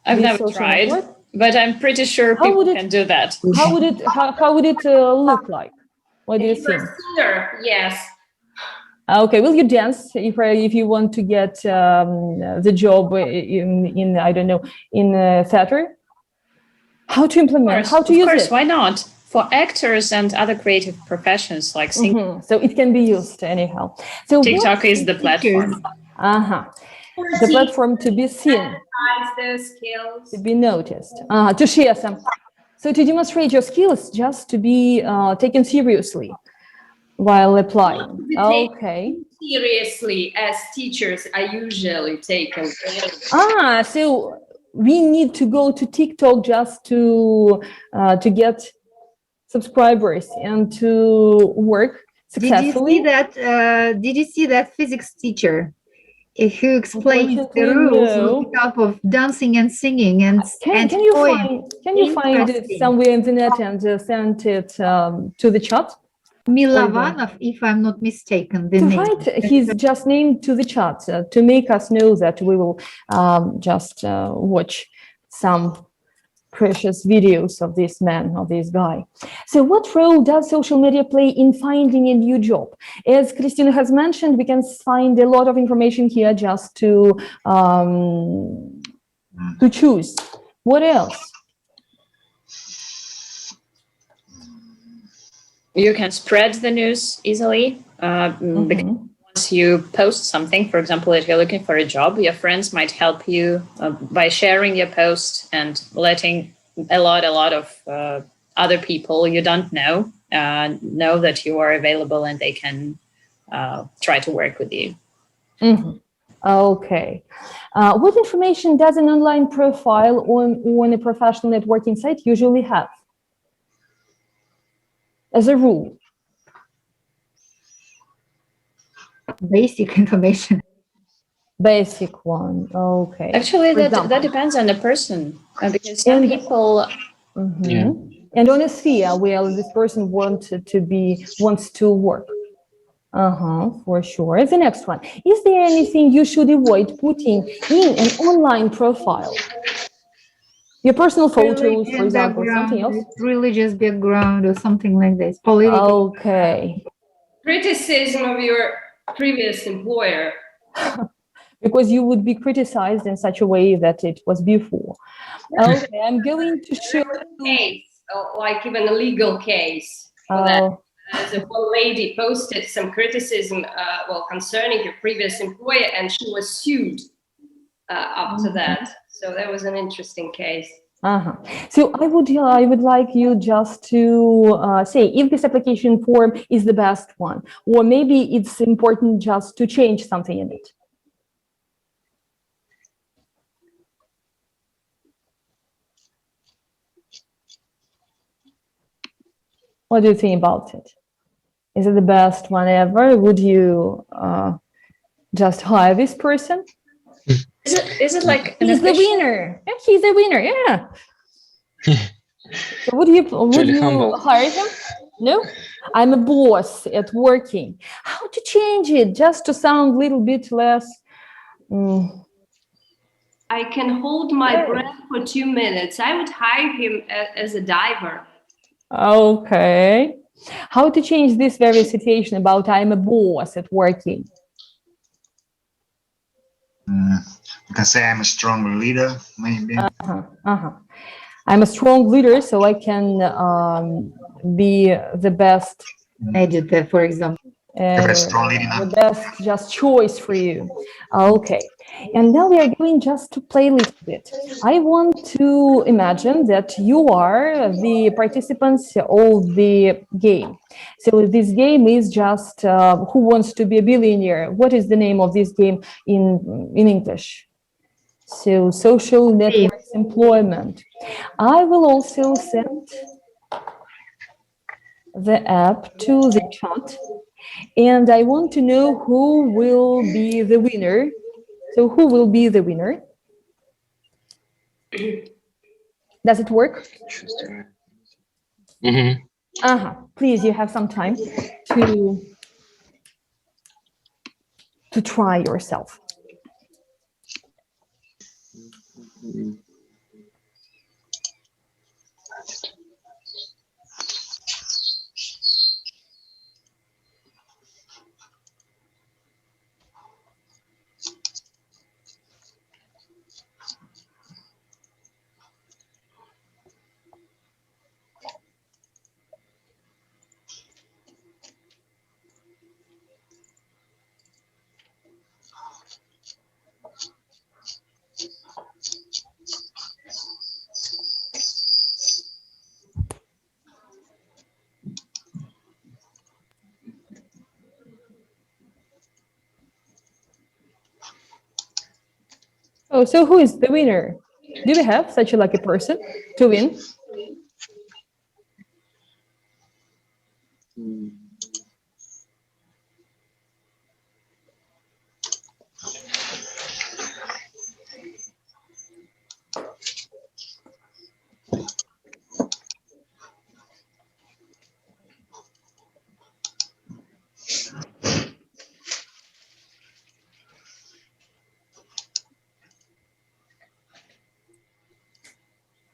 I've never tried, but I'm pretty sure people can do that. How would it look like? What do you think? Yes. Okay, will you dance if you want to get the job in I don't know, in theater? How to implement? How to use it? Of course, why not? For actors and other creative professions like singing. So it can be used anyhow. So TikTok is the platform. The platform to be seen, to be noticed, to share some. So to demonstrate your skills, just to be taken seriously. while applying. Okay. Seriously, as teachers are usually taken. So we need to go to TikTok just to get subscribers and to work successfully. Did you see that physics teacher who explains the rules with the help of dancing and singing and can you find it somewhere in the net and send it to the chat? Milovanov, if I'm not mistaken, the name. Right, he's just named to the chat to make us know that we will just watch some precious videos of this man, of this guy. So what role does social media play in finding a new job? As Christina has mentioned, we can find a lot of information here just to choose. What else? You can spread the news easily because once you post something, for example, if you're looking for a job, your friends might help you by sharing your post and letting a lot of other people you don't know that you are available and they can try to work with you. Okay. What information does an online profile on a professional networking site usually have? As a rule. Basic information. Basic one. Okay. Actually, that depends on the person because some people. And on a sphere where this person wants to work. For sure. The next one. Is there anything you should avoid putting in an online profile? Your personal photos, for example, something else? Religious background or something like this. Political. Okay. Criticism of your previous employer. Because you would be criticized in such a way that it was before. Okay, I'm going to show case, like even a legal case. For that. The one lady posted some criticism, concerning her previous employer, and she was sued after that. So that was an interesting case. So I would like you just to say if this application form is the best one, or maybe it's important just to change something in it. What do you think about it? Is it the best one ever? Would you just hire this person? Is it like he's the winner? He's the winner, yeah. So would you hire him? No? I'm a boss at working. How to change it just to sound a little bit less? I can hold my breath for 2 minutes. I would hire him as a diver. Okay. How to change this very situation about I'm a boss at working? You can say I'm a strong leader, maybe. I'm a strong leader, so I can be the best editor, for example. The best just choice for you. Okay. And now we are going just to play a little bit. I want to imagine that you are the participants of the game. So this game is just Who Wants to Be a Billionaire? What is the name of this game in English? So social networks employment. I will also send the app to the chat. And I want to know who will be the winner. So who will be the winner? Does it work? Please, you have some time to try yourself. Oh, so who is the winner? Do we have such a lucky person to win?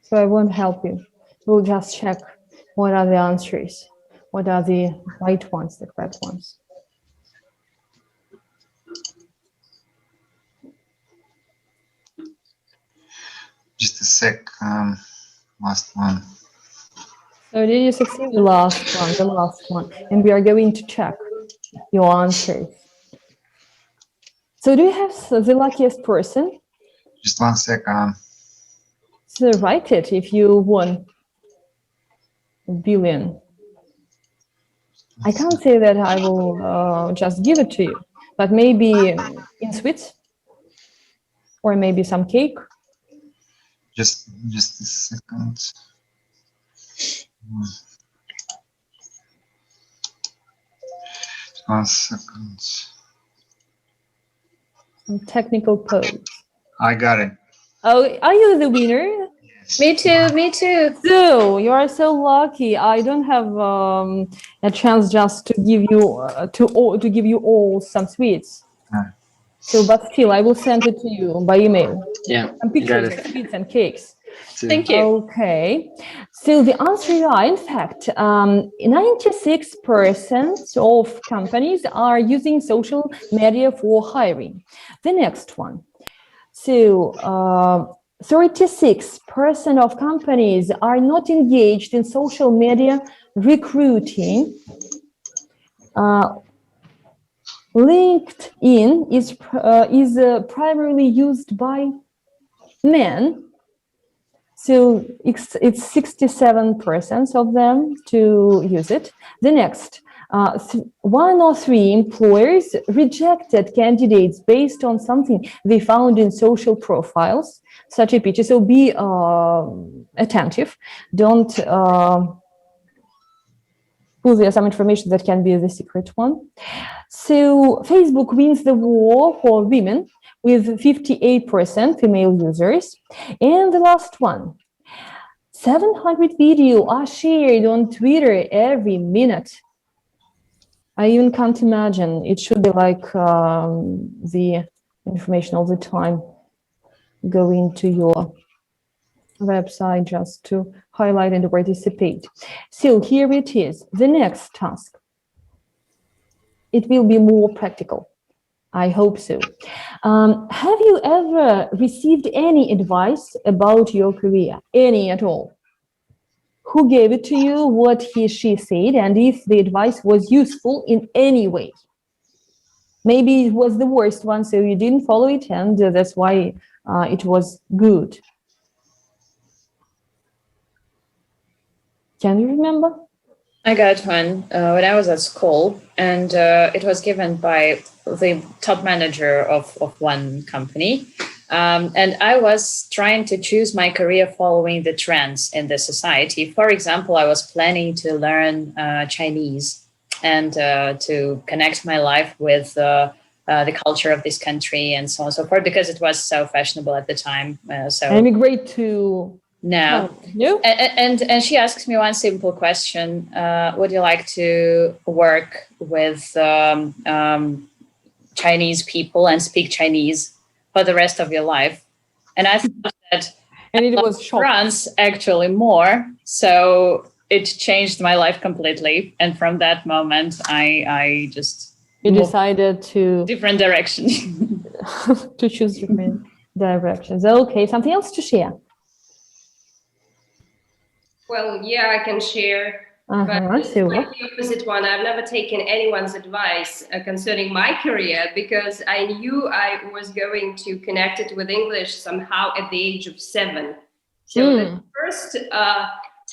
So I won't help you. We'll just check what are the answers, what are the right ones, the correct ones. Just a sec. Last one. So did you succeed? The last one. And we are going to check your answers. So do you have the luckiest person? Just 1 sec. So write it if you won $1 billion. I can't say that I will just give it to you, but maybe in sweets or maybe some cake. Just a second. 1 second. Some technical pose. I got it. Oh, are you the winner? Me too, me too. So you are so lucky. I don't have a chance just to give you to give you all some sweets. So, but still, I will send it to you by email. Yeah, Some pictures of sweets and cakes. Thank you. Okay. So the answers are, in fact, 96% of companies are using social media for hiring. The next one. So 36% of companies are not engaged in social media recruiting. LinkedIn is primarily used by men. So it's 67% of them to use it. The next, 1 or 3 employers rejected candidates based on something they found in social profiles, such a picture. So be attentive. Don't put there some information that can be the secret one. So Facebook wins the war for women with 58% female users. And the last one, 700 videos are shared on Twitter every minute. I even can't imagine. It should be like the information all the time going to your website just to highlight and participate. So here it is, the next task. It will be more practical. I hope so. Have you ever received any advice about your career? Any at all? Who gave it to you, what he, she said, and if the advice was useful in any way? Maybe it was the worst one, so you didn't follow it, and that's why it was good. Can you remember? I got one when I was at school, and it was given by the top manager of one company. And I was trying to choose my career following the trends in the society. For example, I was planning to learn Chinese and to connect my life with the culture of this country and so on and so forth, because it was so fashionable at the time. So emigrate to... No. No. And she asks me one simple question. Would you like to work with Chinese people and speak Chinese for the rest of your life? And I thought that and it was France actually more. So it changed my life completely. And from that moment, I just... You decided to... Different direction. To choose different directions. Okay, something else to share? Well, yeah, I can share, but it's like the opposite one. I've never taken anyone's advice concerning my career because I knew I was going to connect it with English somehow at the age of 7. So the first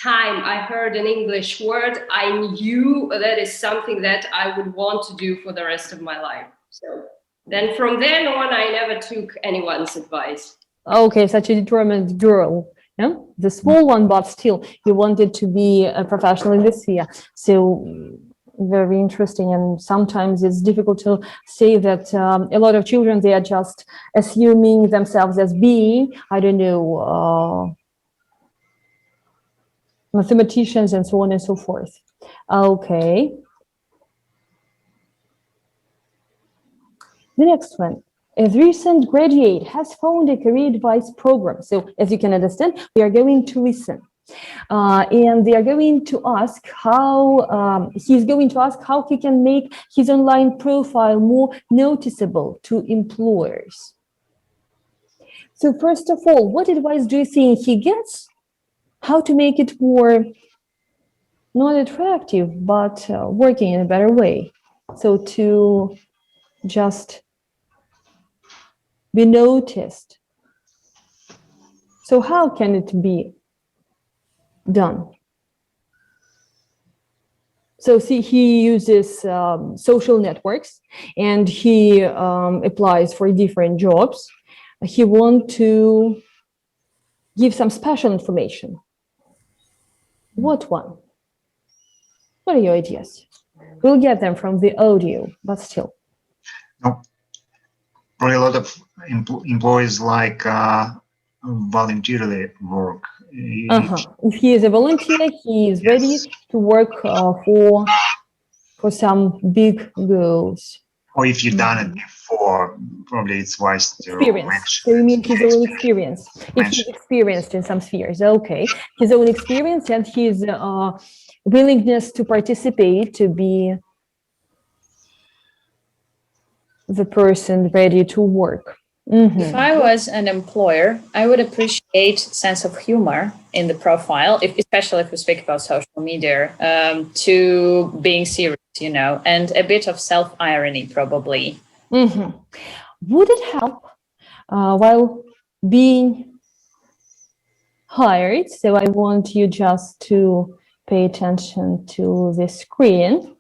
time I heard an English word, I knew that is something that I would want to do for the rest of my life. So Then from then on, I never took anyone's advice. Okay, such a determined girl. Yeah? The small one, but still, you wanted to be a professional in this sphere. So very interesting. And sometimes it's difficult to say that a lot of children, they are just assuming themselves as being, I don't know, mathematicians and so on and so forth. Okay. The next one. A recent graduate has found a career advice program. So as you can understand, we are going to listen. And they are going to ask how, he's going to ask how he can make his online profile more noticeable to employers. So first of all, what advice do you think he gets? How to make it more not attractive, but working in a better way. So to just be noticed. So how can it be done? So see, he uses social networks and he applies for different jobs. He wants to give some special information. What one? What are your ideas? We'll get them from the audio, but still. No. Probably a lot of employees like voluntarily work. If he is a volunteer, he is ready to work for some big goals. Or if you've done it before, probably it's wise to mention. So you mean his own experience? If he's experienced in some spheres, okay. His own experience and his willingness to participate, to be the person ready to work. If I was an employer, I would appreciate sense of humor in the profile, especially if we speak about social media, to being serious, you know, and a bit of self-irony probably. Would it help while being hired? So I want you just to pay attention to the screen.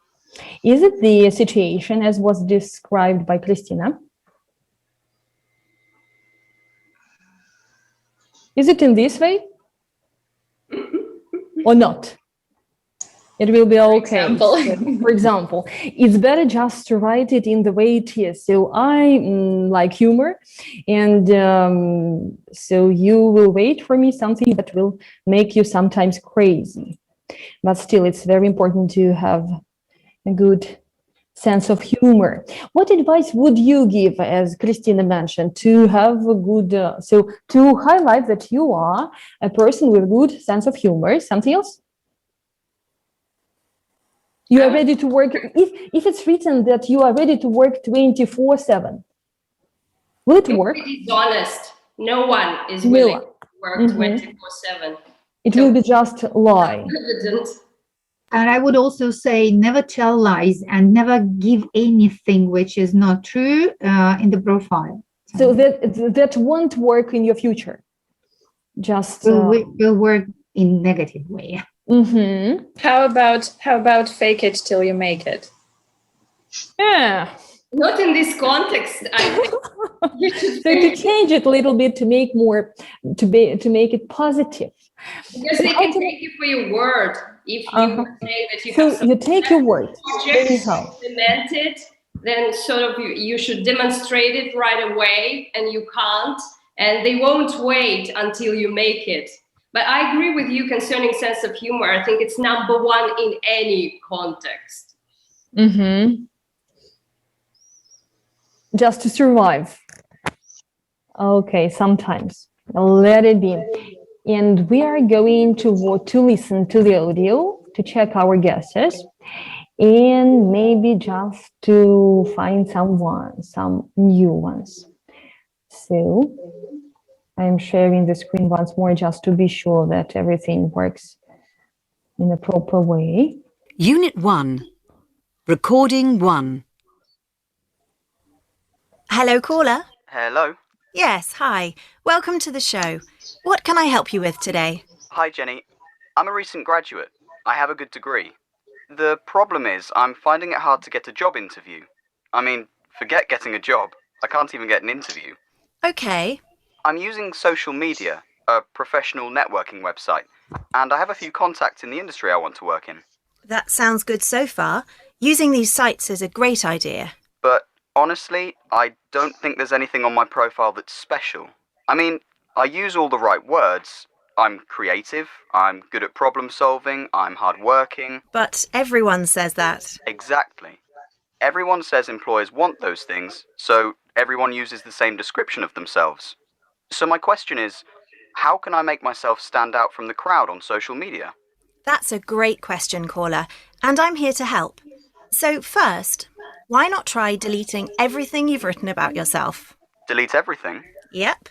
Is it the situation as was described by Christina? Is it in this way or not? It will be okay. For example, it's better just to write it in the way it is. So I like humor, and so you will wait for me something that will make you sometimes crazy. But still, it's very important to have a good sense of humor. What advice would you give, as Christina mentioned, to have a good, so to highlight that you are a person with good sense of humor? Something else? You are ready to work, if it's written that you are ready to work 24/7, will it work? It is honest. No one is willing to work 24/7. It will be just a lie. And I would also say never tell lies and never give anything which is not true in the profile. So that won't work in your future. Just will work in negative way. How about fake it till you make it? Yeah. Not in this context, I think. So to change it a little bit to make more, to make it positive. Because they can take you for your word. If you say that you have you take your word. Implement it, then sort of you should demonstrate it right away, and you can't, and they won't wait until you make it. But I agree with you concerning sense of humor. I think it's number one in any context. Just to survive. Okay, sometimes. Let it be. And we are going to listen to the audio, to check our guesses, and maybe just to find some new ones. So I'm sharing the screen once more just to be sure that everything works in a proper way. Unit 1, Recording 1. Hello, caller. Hello. Yes, hi. Welcome to the show. What can I help you with today? Hi, Jenny. I'm a recent graduate. I have a good degree. The problem is I'm finding it hard to get a job interview. I mean, Forget getting a job. I can't even get an interview. Okay. I'm using social media, a professional networking website, and I have a few contacts in the industry I want to work in. That sounds good so far. Using these sites is a great idea. But honestly, I don't think there's anything on my profile that's special. I mean, I use all the right words. I'm creative, I'm good at problem solving, I'm hardworking. But everyone says that. Exactly. Everyone says employers want those things, so everyone uses the same description of themselves. So my question is, how can I make myself stand out from the crowd on social media? That's a great question, caller, and I'm here to help. So first, why not try deleting everything you've written about yourself? Delete everything? Yep.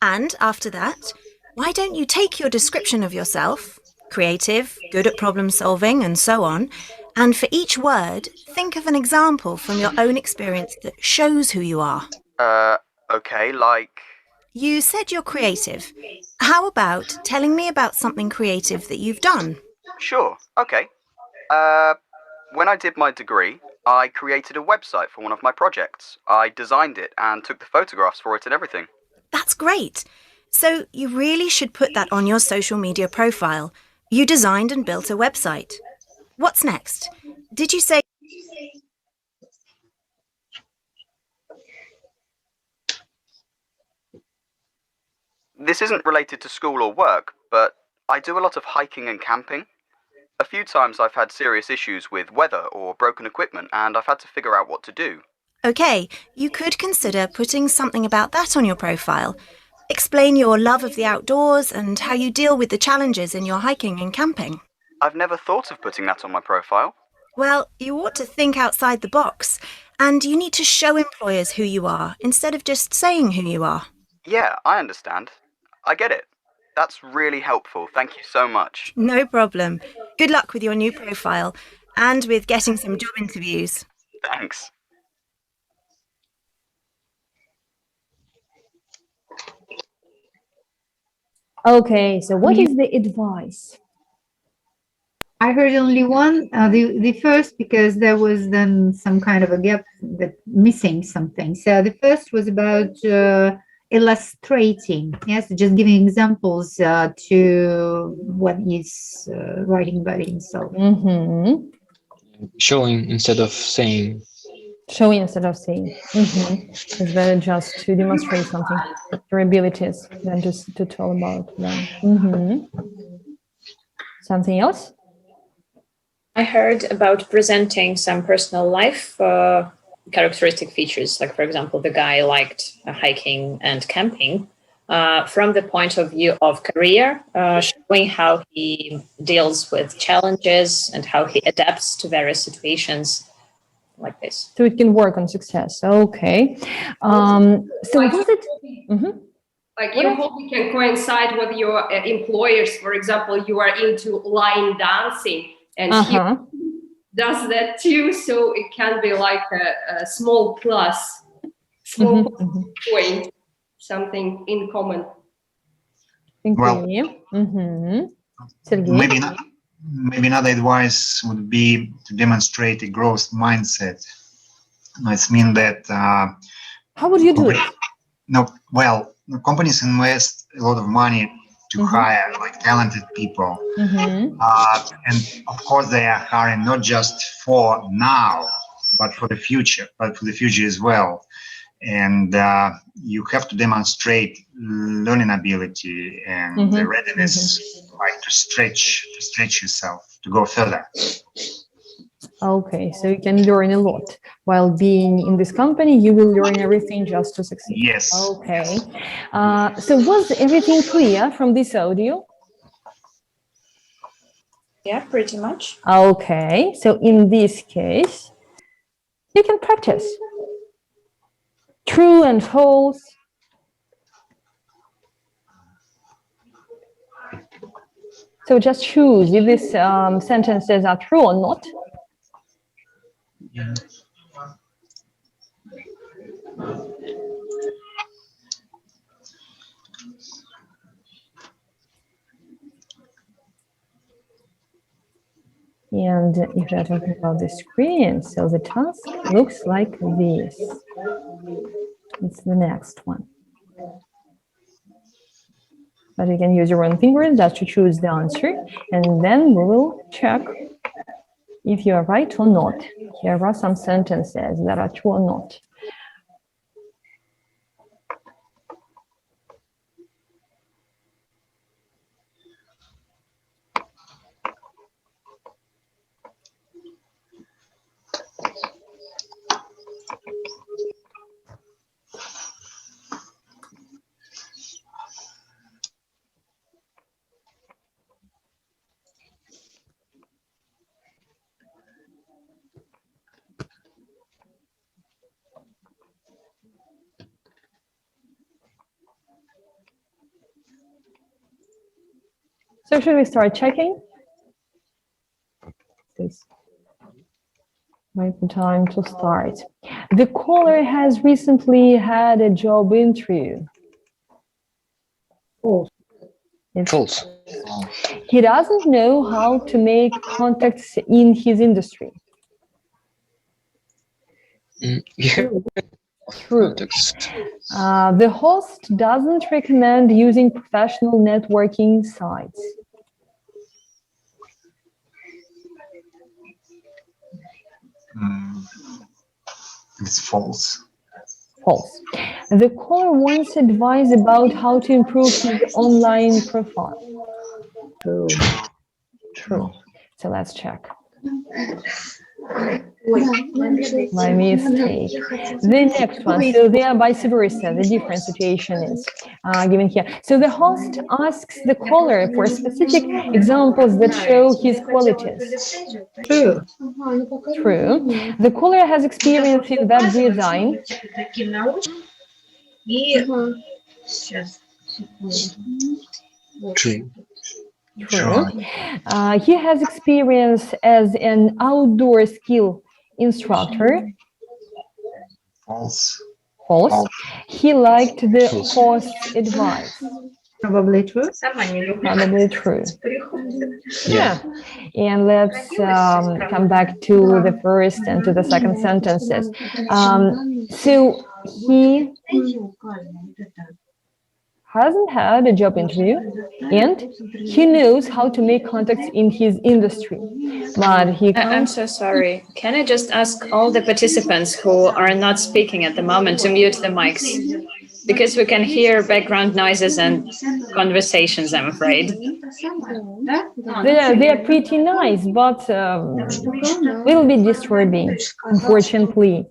And after that, why don't you take your description of yourself, creative, good at problem solving, and so on, and for each word, think of an example from your own experience that shows who you are. Okay, like... You said you're creative. How about telling me about something creative that you've done? Sure, okay. When I did my degree, I created a website for one of my projects. I designed it and took the photographs for it and everything. That's great. So you really should put that on your social media profile. You designed and built a website. What's next? Did you say... This isn't related to school or work, but I do a lot of hiking and camping. A few times I've had serious issues with weather or broken equipment, and I've had to figure out what to do. Okay, you could consider putting something about that on your profile. Explain your love of the outdoors and how you deal with the challenges in your hiking and camping. I've never thought of putting that on my profile. Well, you ought to think outside the box, and you need to show employers who you are instead of just saying who you are. Yeah, I understand. I get it. That's really helpful. Thank you so much. No problem. Good luck with your new profile and with getting some job interviews. Thanks. Okay, so what is the advice? I heard only one, the first, because there was then some kind of a gap that missing something. So the first was about illustrating, yes, just giving examples to what he's writing about himself. Showing instead of saying. Showing instead of saying. It's better just to demonstrate something, your abilities, than just to tell about them. Something else? I heard about presenting some personal life characteristic features, like, for example, the guy liked hiking and camping from the point of view of career, showing how he deals with challenges and how he adapts to various situations like this. So it can work on success. Okay. So like, was it... Like your hobby can coincide with your employers. For example, you are into line dancing and he does that too. So it can be like a small plus, small point, something in common. Well, Sergey? Maybe another advice would be to demonstrate a growth mindset. It means that... How would you do it? No, well, companies invest a lot of money to hire like talented people. And of course they are hiring not just for now, but for the future as well. And you have to demonstrate learning ability and the readiness, like to stretch yourself, to go further. Okay, so you can learn a lot. While being in this company, you will learn everything just to succeed. Yes. Okay. So was everything clear from this audio? Yeah, pretty much. Okay, so in this case, you can practice. True and false. So just choose if these sentences are true or not. And if we are talking about the screen, so the task looks like this. It's the next one. But you can use your own fingers just to choose the answer, and then we will check if you are right or not. Here are some sentences that are true or not. So should we start checking? This might be time to start. The caller has recently had a job interview. False. False. He doesn't know how to make contacts in his industry. True. The host doesn't recommend using professional networking sites. It's false. False. The caller wants advice about how to improve his online profile. True. True. So let's check. My mistake. The next one, so they are vice versa, the different situation is given here. So the host asks the caller for specific examples that show his qualities. True. True. The caller has experience in web design. True. True. He has experience as an outdoor skill instructor. False. False. He liked the host's advice. Probably true. Probably true. Yeah. And let's come back to the first and to the second sentences. So he hasn't had a job interview and he knows how to make contacts in his industry, but he can't. I'm so sorry. Can I just ask all the participants who are not speaking at the moment to mute the mics? Because we can hear background noises and conversations, I'm afraid. They're pretty nice, but will be disturbing, unfortunately.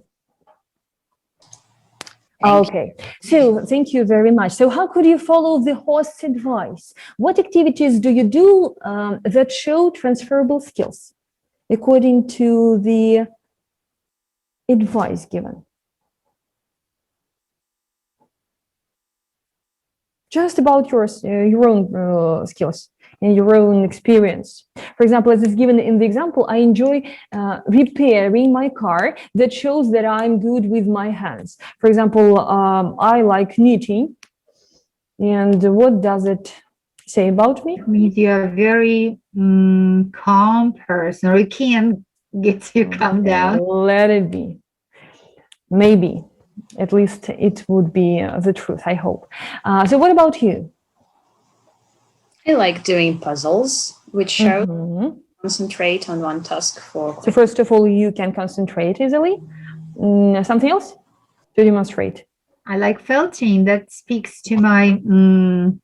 Okay, so thank you very much. So how could you follow the host's advice? What activities do you do that show transferable skills according to the advice given? Just about your own skills and your own experience. For example, as is given in the example, I enjoy repairing my car. That shows that I'm good with my hands. For example, I like knitting. And what does it say about me? You're a very calm person, or you can get you calm down. Let it be. Maybe. At least it would be the truth, I hope. So what about you? I like doing puzzles, which show concentrate on one task for. So first of all, you can concentrate easily. Something else to demonstrate? I like felting. That speaks to my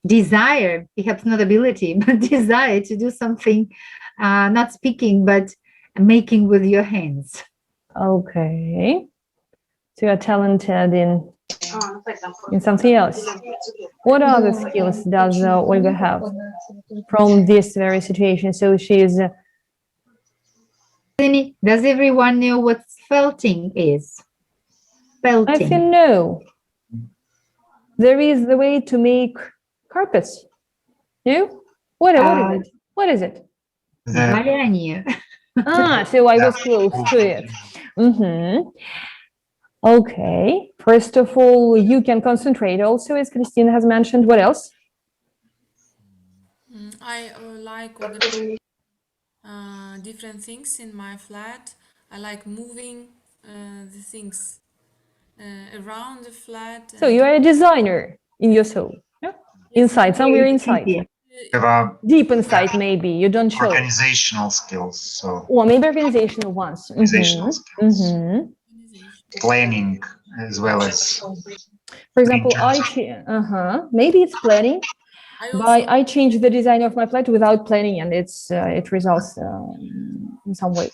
desire, perhaps not ability, but desire to do something, not speaking, but making with your hands. Okay. So you're talented in something else. What other skills does Olga have from this very situation? So she is... Does everyone know what felting is? Felting. I think no. There is the way to make carpets. No? What is it? What is it? So I was close to it. Okay. First of all, you can concentrate also, as Christina has mentioned. What else? I like different things in my flat. I like moving the things around the flat. So you are a designer in your soul, yeah? Inside, somewhere inside. Deep inside, maybe. You don't show. Organizational skills. So. Or maybe organizational ones. Organizational skills. Planning as well as. For example, maybe it's planning. But I changed the design of my flat without planning, and it results in some way.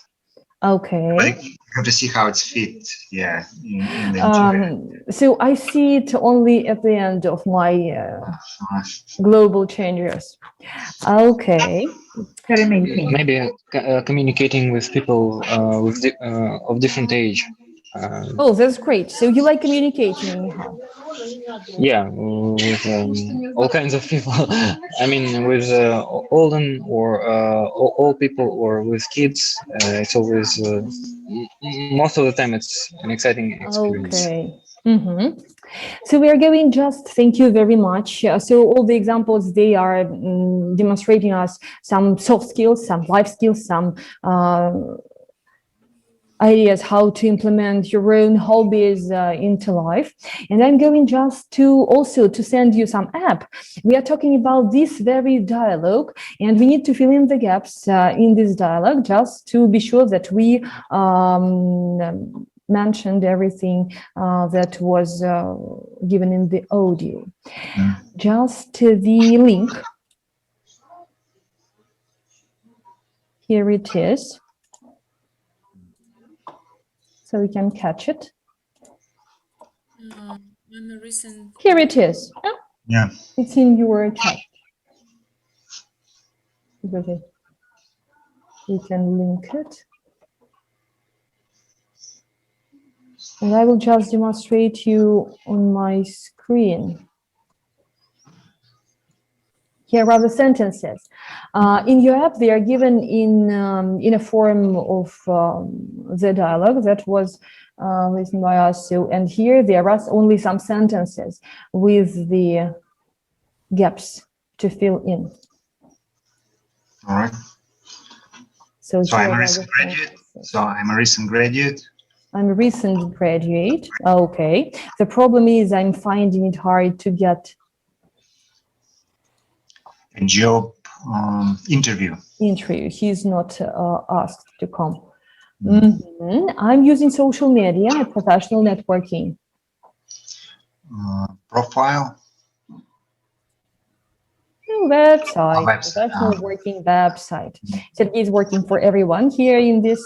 Okay. But you have to see how it's fit, yeah. In the interview. So I see it only at the end of my global changes. Okay. Maybe communicating with people of different age. Oh, that's great. So you like communicating anyhow? Yeah, with all kinds of people. I mean, with older or old people, or with kids. It's always most of the time it's an exciting experience. Okay. So we are going thank you very much. So all the examples, they are demonstrating us some soft skills, some life skills, some ideas how to implement your own hobbies into life. And I'm going to send you some app. We are talking about this very dialogue, and we need to fill in the gaps in this dialogue just to be sure that we mentioned everything that was given in the audio. Just the link. Here it is. So we can catch it. Here it is. Yeah. It's in your chat. We can link it. And I will just demonstrate you on my screen. Here are the sentences. In your app, they are given in a form of the dialogue that was written by us. So, and here there are only some sentences with the gaps to fill in. All right. So I'm a recent graduate. I'm a recent graduate. Okay. The problem is I'm finding it hard to get a job interview. He's not asked to come. I'm using social media, professional networking. Profile. Website, professional working website. Sergey is working for everyone here in this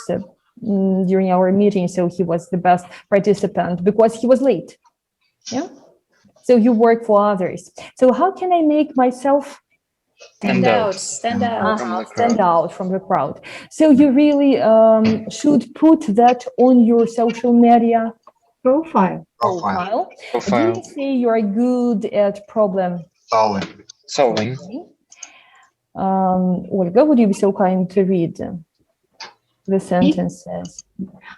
during our meeting, so he was the best participant because he was late. Yeah. So you work for others. So how can I make myself stand out from the crowd? So you really should put that on your social media profile. Do you say you are good at problem solving? Olga, would you be so kind to read the sentences?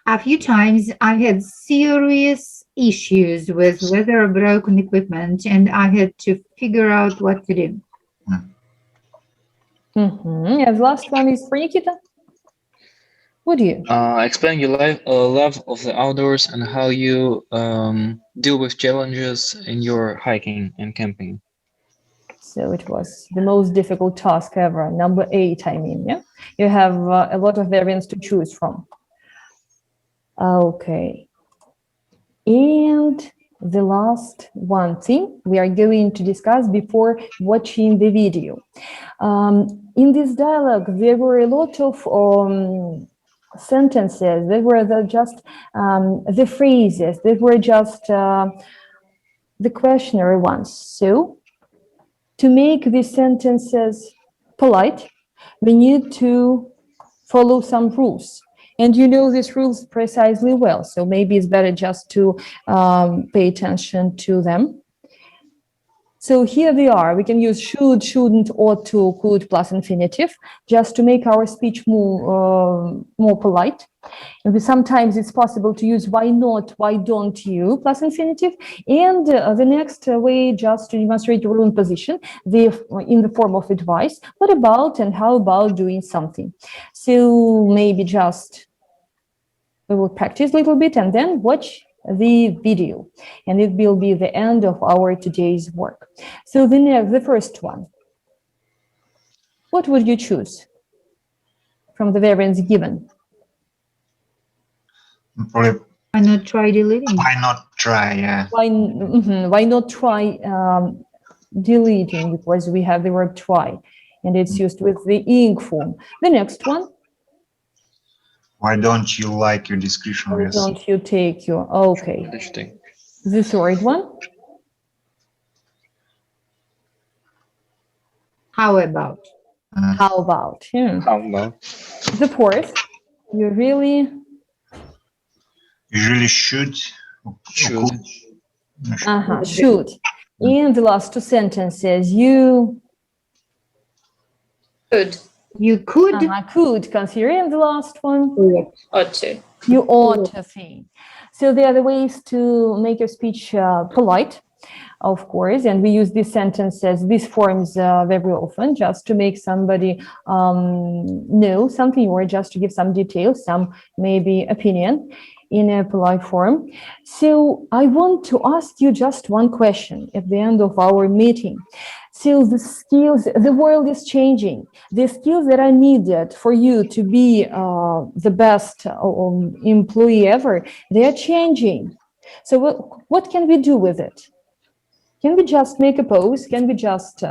A few times I had serious issues with weather or broken equipment, and I had to figure out what to do. And the last one is for Nikita. Would you? Explain your love of the outdoors and how you deal with challenges in your hiking and camping. So it was the most difficult task ever. Number 8, I mean, yeah? You have a lot of variants to choose from. Okay. And the last one thing we are going to discuss before watching the video. In this dialogue, there were a lot of sentences. They were just the phrases. They were just the questionary ones. So to make these sentences polite, we need to follow some rules. And you know these rules precisely well, so maybe it's better just to pay attention to them. So here they are. We can use should, shouldn't, ought to, could plus infinitive, just to make our speech more polite. And sometimes it's possible to use why not, why don't you plus infinitive. And the next way, just to demonstrate your own position, in the form of advice. What about and how about doing something? So maybe just we will practice a little bit and then watch the video, and it will be the end of our today's work. So the first one, what would you choose from the variants given? Why not try deleting? Why not try? Yeah. Why not try deleting? Because we have the verb try, and it's used with the ing form. The next one. Why don't you like your description? Why don't you take your, okay. Interesting. The third one. How about? How about? Yeah. How about? The fourth. You really should. Should. And the last two sentences, you could. You could. Could consider. And the last one, ought to. You ought to think. So there are the ways to make your speech polite, of course, and we use these sentences, these forms very often, just to make somebody know something, or just to give some details, some maybe opinion in a polite form. So I want to ask you just one question at the end of our meeting. So the skills, the world is changing. The skills that are needed for you to be the best employee ever, they are changing. So what can we do with it? Can we just make a pose? Can we just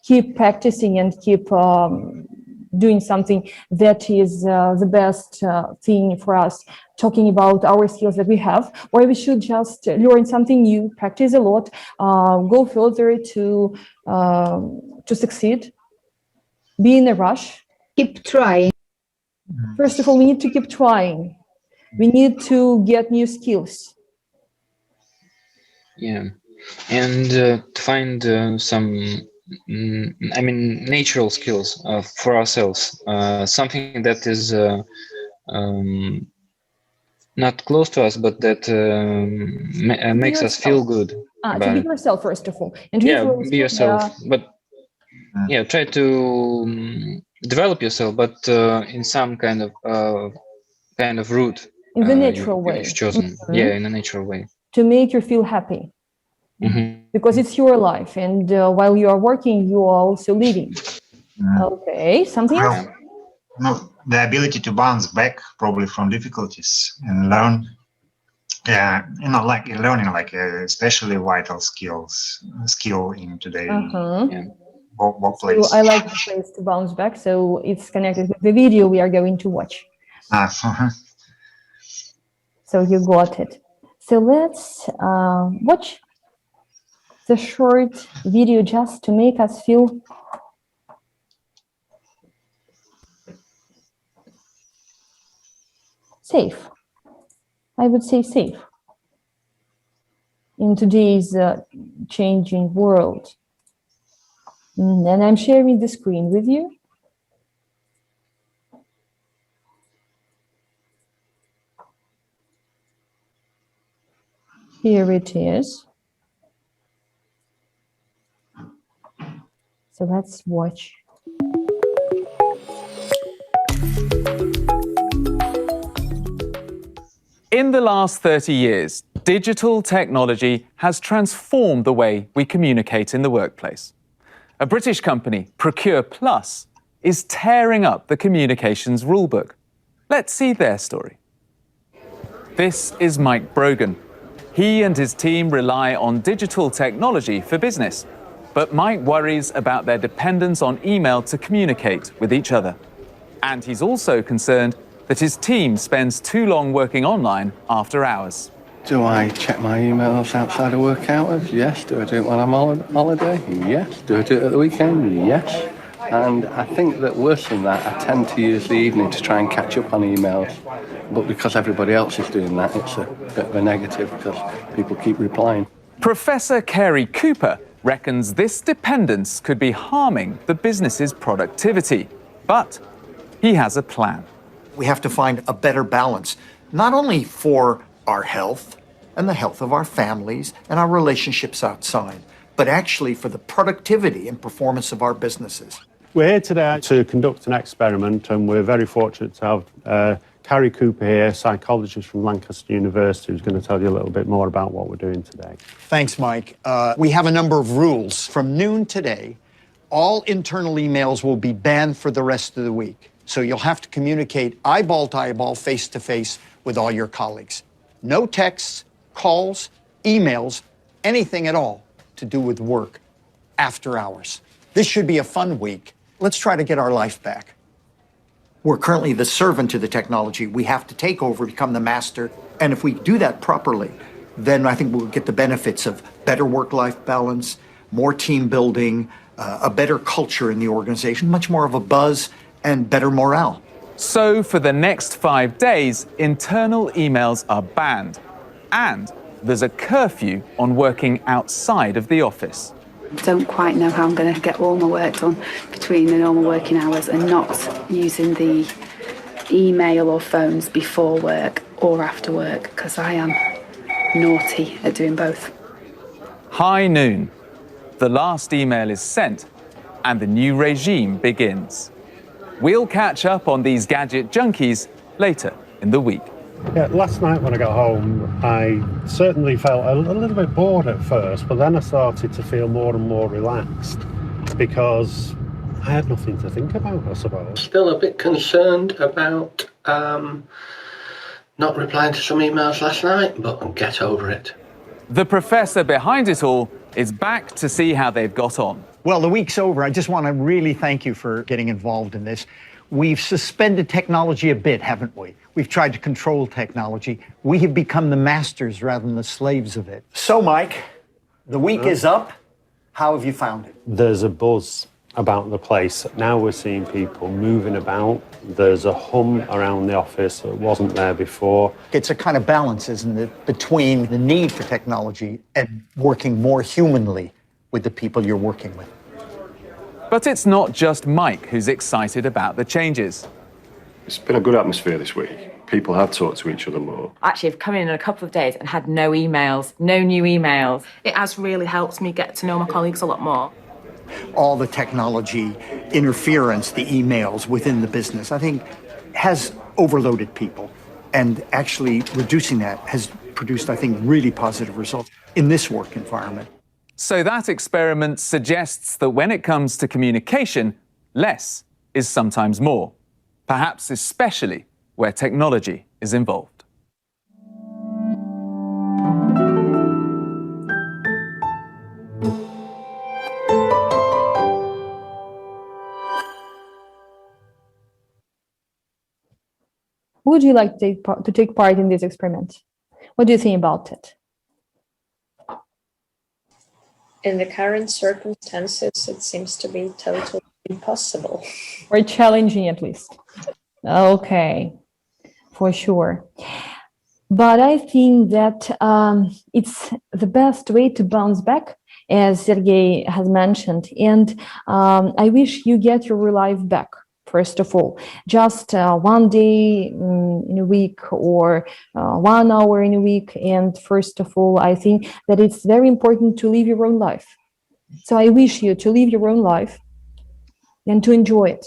keep practicing and keep doing something that is the best thing for us, talking about our skills that we have, or we should just learn something new, practice a lot, go further to succeed, be in a rush? Keep trying. First of all, we need to keep trying. We need to get new skills. Yeah, and to find some natural skills for ourselves, something that is not close to us, but that makes us feel good. To be yourself, first of all. And be yourself, but try to develop yourself, but in some kind of route. In the natural way. Chosen. Yeah, in a natural way. To make you feel happy. Because it's your life, and while you are working, you are also living. Okay, something else? No, the ability to bounce back probably from difficulties and learn. Like learning, like especially vital skill in today's workplace. So I like the place to bounce back. So it's connected with the video we are going to watch. So you got it. So let's watch the short video just to make us feel safe. I would say safe in today's changing world. And I'm sharing the screen with you. Here it is. So let's watch. In the last 30 years, digital technology has transformed the way we communicate in the workplace. A British company, Procure Plus, is tearing up the communications rulebook. Let's see their story. This is Mike Brogan. He and his team rely on digital technology for business. But Mike worries about their dependence on email to communicate with each other. And he's also concerned that his team spends too long working online after hours. Do I check my emails outside of work hours? Yes. Do I do it when I'm on holiday? Yes. Do I do it at the weekend? Yes. And I think that worse than that, I tend to use the evening to try and catch up on emails. But because everybody else is doing that, it's a bit of a negative because people keep replying. Professor Carey Cooper reckons this dependence could be harming the business's productivity, but he has a plan. We have to find a better balance, not only for our health and the health of our families and our relationships outside, but actually for the productivity and performance of our businesses. We're here today to conduct an experiment, and we're very fortunate to have Carrie Cooper here, psychologist from Lancaster University, who's going to tell you a little bit more about what we're doing today. Thanks, Mike. We have a number of rules. From noon today, all internal emails will be banned for the rest of the week. So you'll have to communicate eyeball to eyeball, face to face with all your colleagues. No texts, calls, emails, anything at all to do with work after hours. This should be a fun week. Let's try to get our life back. We're currently the servant to the technology. We have to take over, become the master. And if we do that properly, then I think we'll get the benefits of better work-life balance, more team building, a better culture in the organization, much more of a buzz, and better morale. So for the next 5 days, internal emails are banned. And there's a curfew on working outside of the office. Don't quite know how I'm going to get all my work done between the normal working hours and not using the email or phones before work or after work, because I am naughty at doing both. High noon. The last email is sent and the new regime begins. We'll catch up on these gadget junkies later in the week. Yeah, last night when I got home, I certainly felt a little bit bored at first, but then I started to feel more and more relaxed because I had nothing to think about, I suppose. Still a bit concerned about not replying to some emails last night, but I'll get over it. The professor behind it all is back to see how they've got on. Well, the week's over. I just want to really thank you for getting involved in this. We've suspended technology a bit, haven't we? We've tried to control technology. We have become the masters rather than the slaves of it. So, Mike, the week is up. How have you found it? There's a buzz about the place. Now we're seeing people moving about. There's a hum around the office that wasn't there before. It's a kind of balance, isn't it, between the need for technology and working more humanly with the people you're working with. But it's not just Mike who's excited about the changes. It's been a good atmosphere this week. People have talked to each other more. Actually, I've come in a couple of days and had no emails, no new emails. It has really helped me get to know my colleagues a lot more. All the technology interference, the emails within the business, I think has overloaded people. And actually reducing that has produced, I think, really positive results in this work environment. So that experiment suggests that when it comes to communication, less is sometimes more, perhaps especially where technology is involved. Would you like to take part in this experiment? What do you think about it? In the current circumstances, it seems to be totally impossible. Or challenging, at least. Okay, for sure. But I think that it's the best way to bounce back, as Sergey has mentioned. And I wish you get your life back. First of all, just 1 day in a week or 1 hour in a week. And first of all, I think that it's very important to live your own life. So I wish you to live your own life and to enjoy it.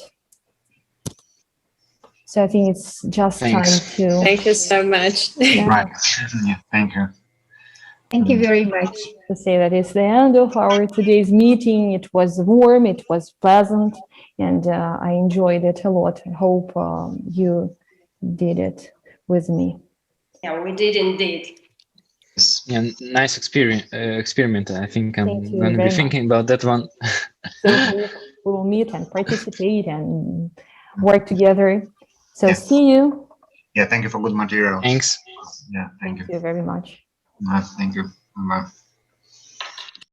So I think it's just time to... Thank you so much. Yeah. Right. Yeah, thank you. Thank you very much. To say that it's the end of our today's meeting. It was warm, it was pleasant, and I enjoyed it a lot. I hope you did it with me. Yeah, we did indeed. Yeah, nice experiment. I think I'm Thank you going to be very thinking about that one. So we will meet and participate and work together. So see you. Yeah, thank you for good material. Thanks. Yeah, thank you. Thank you very much. Thank you. Bye.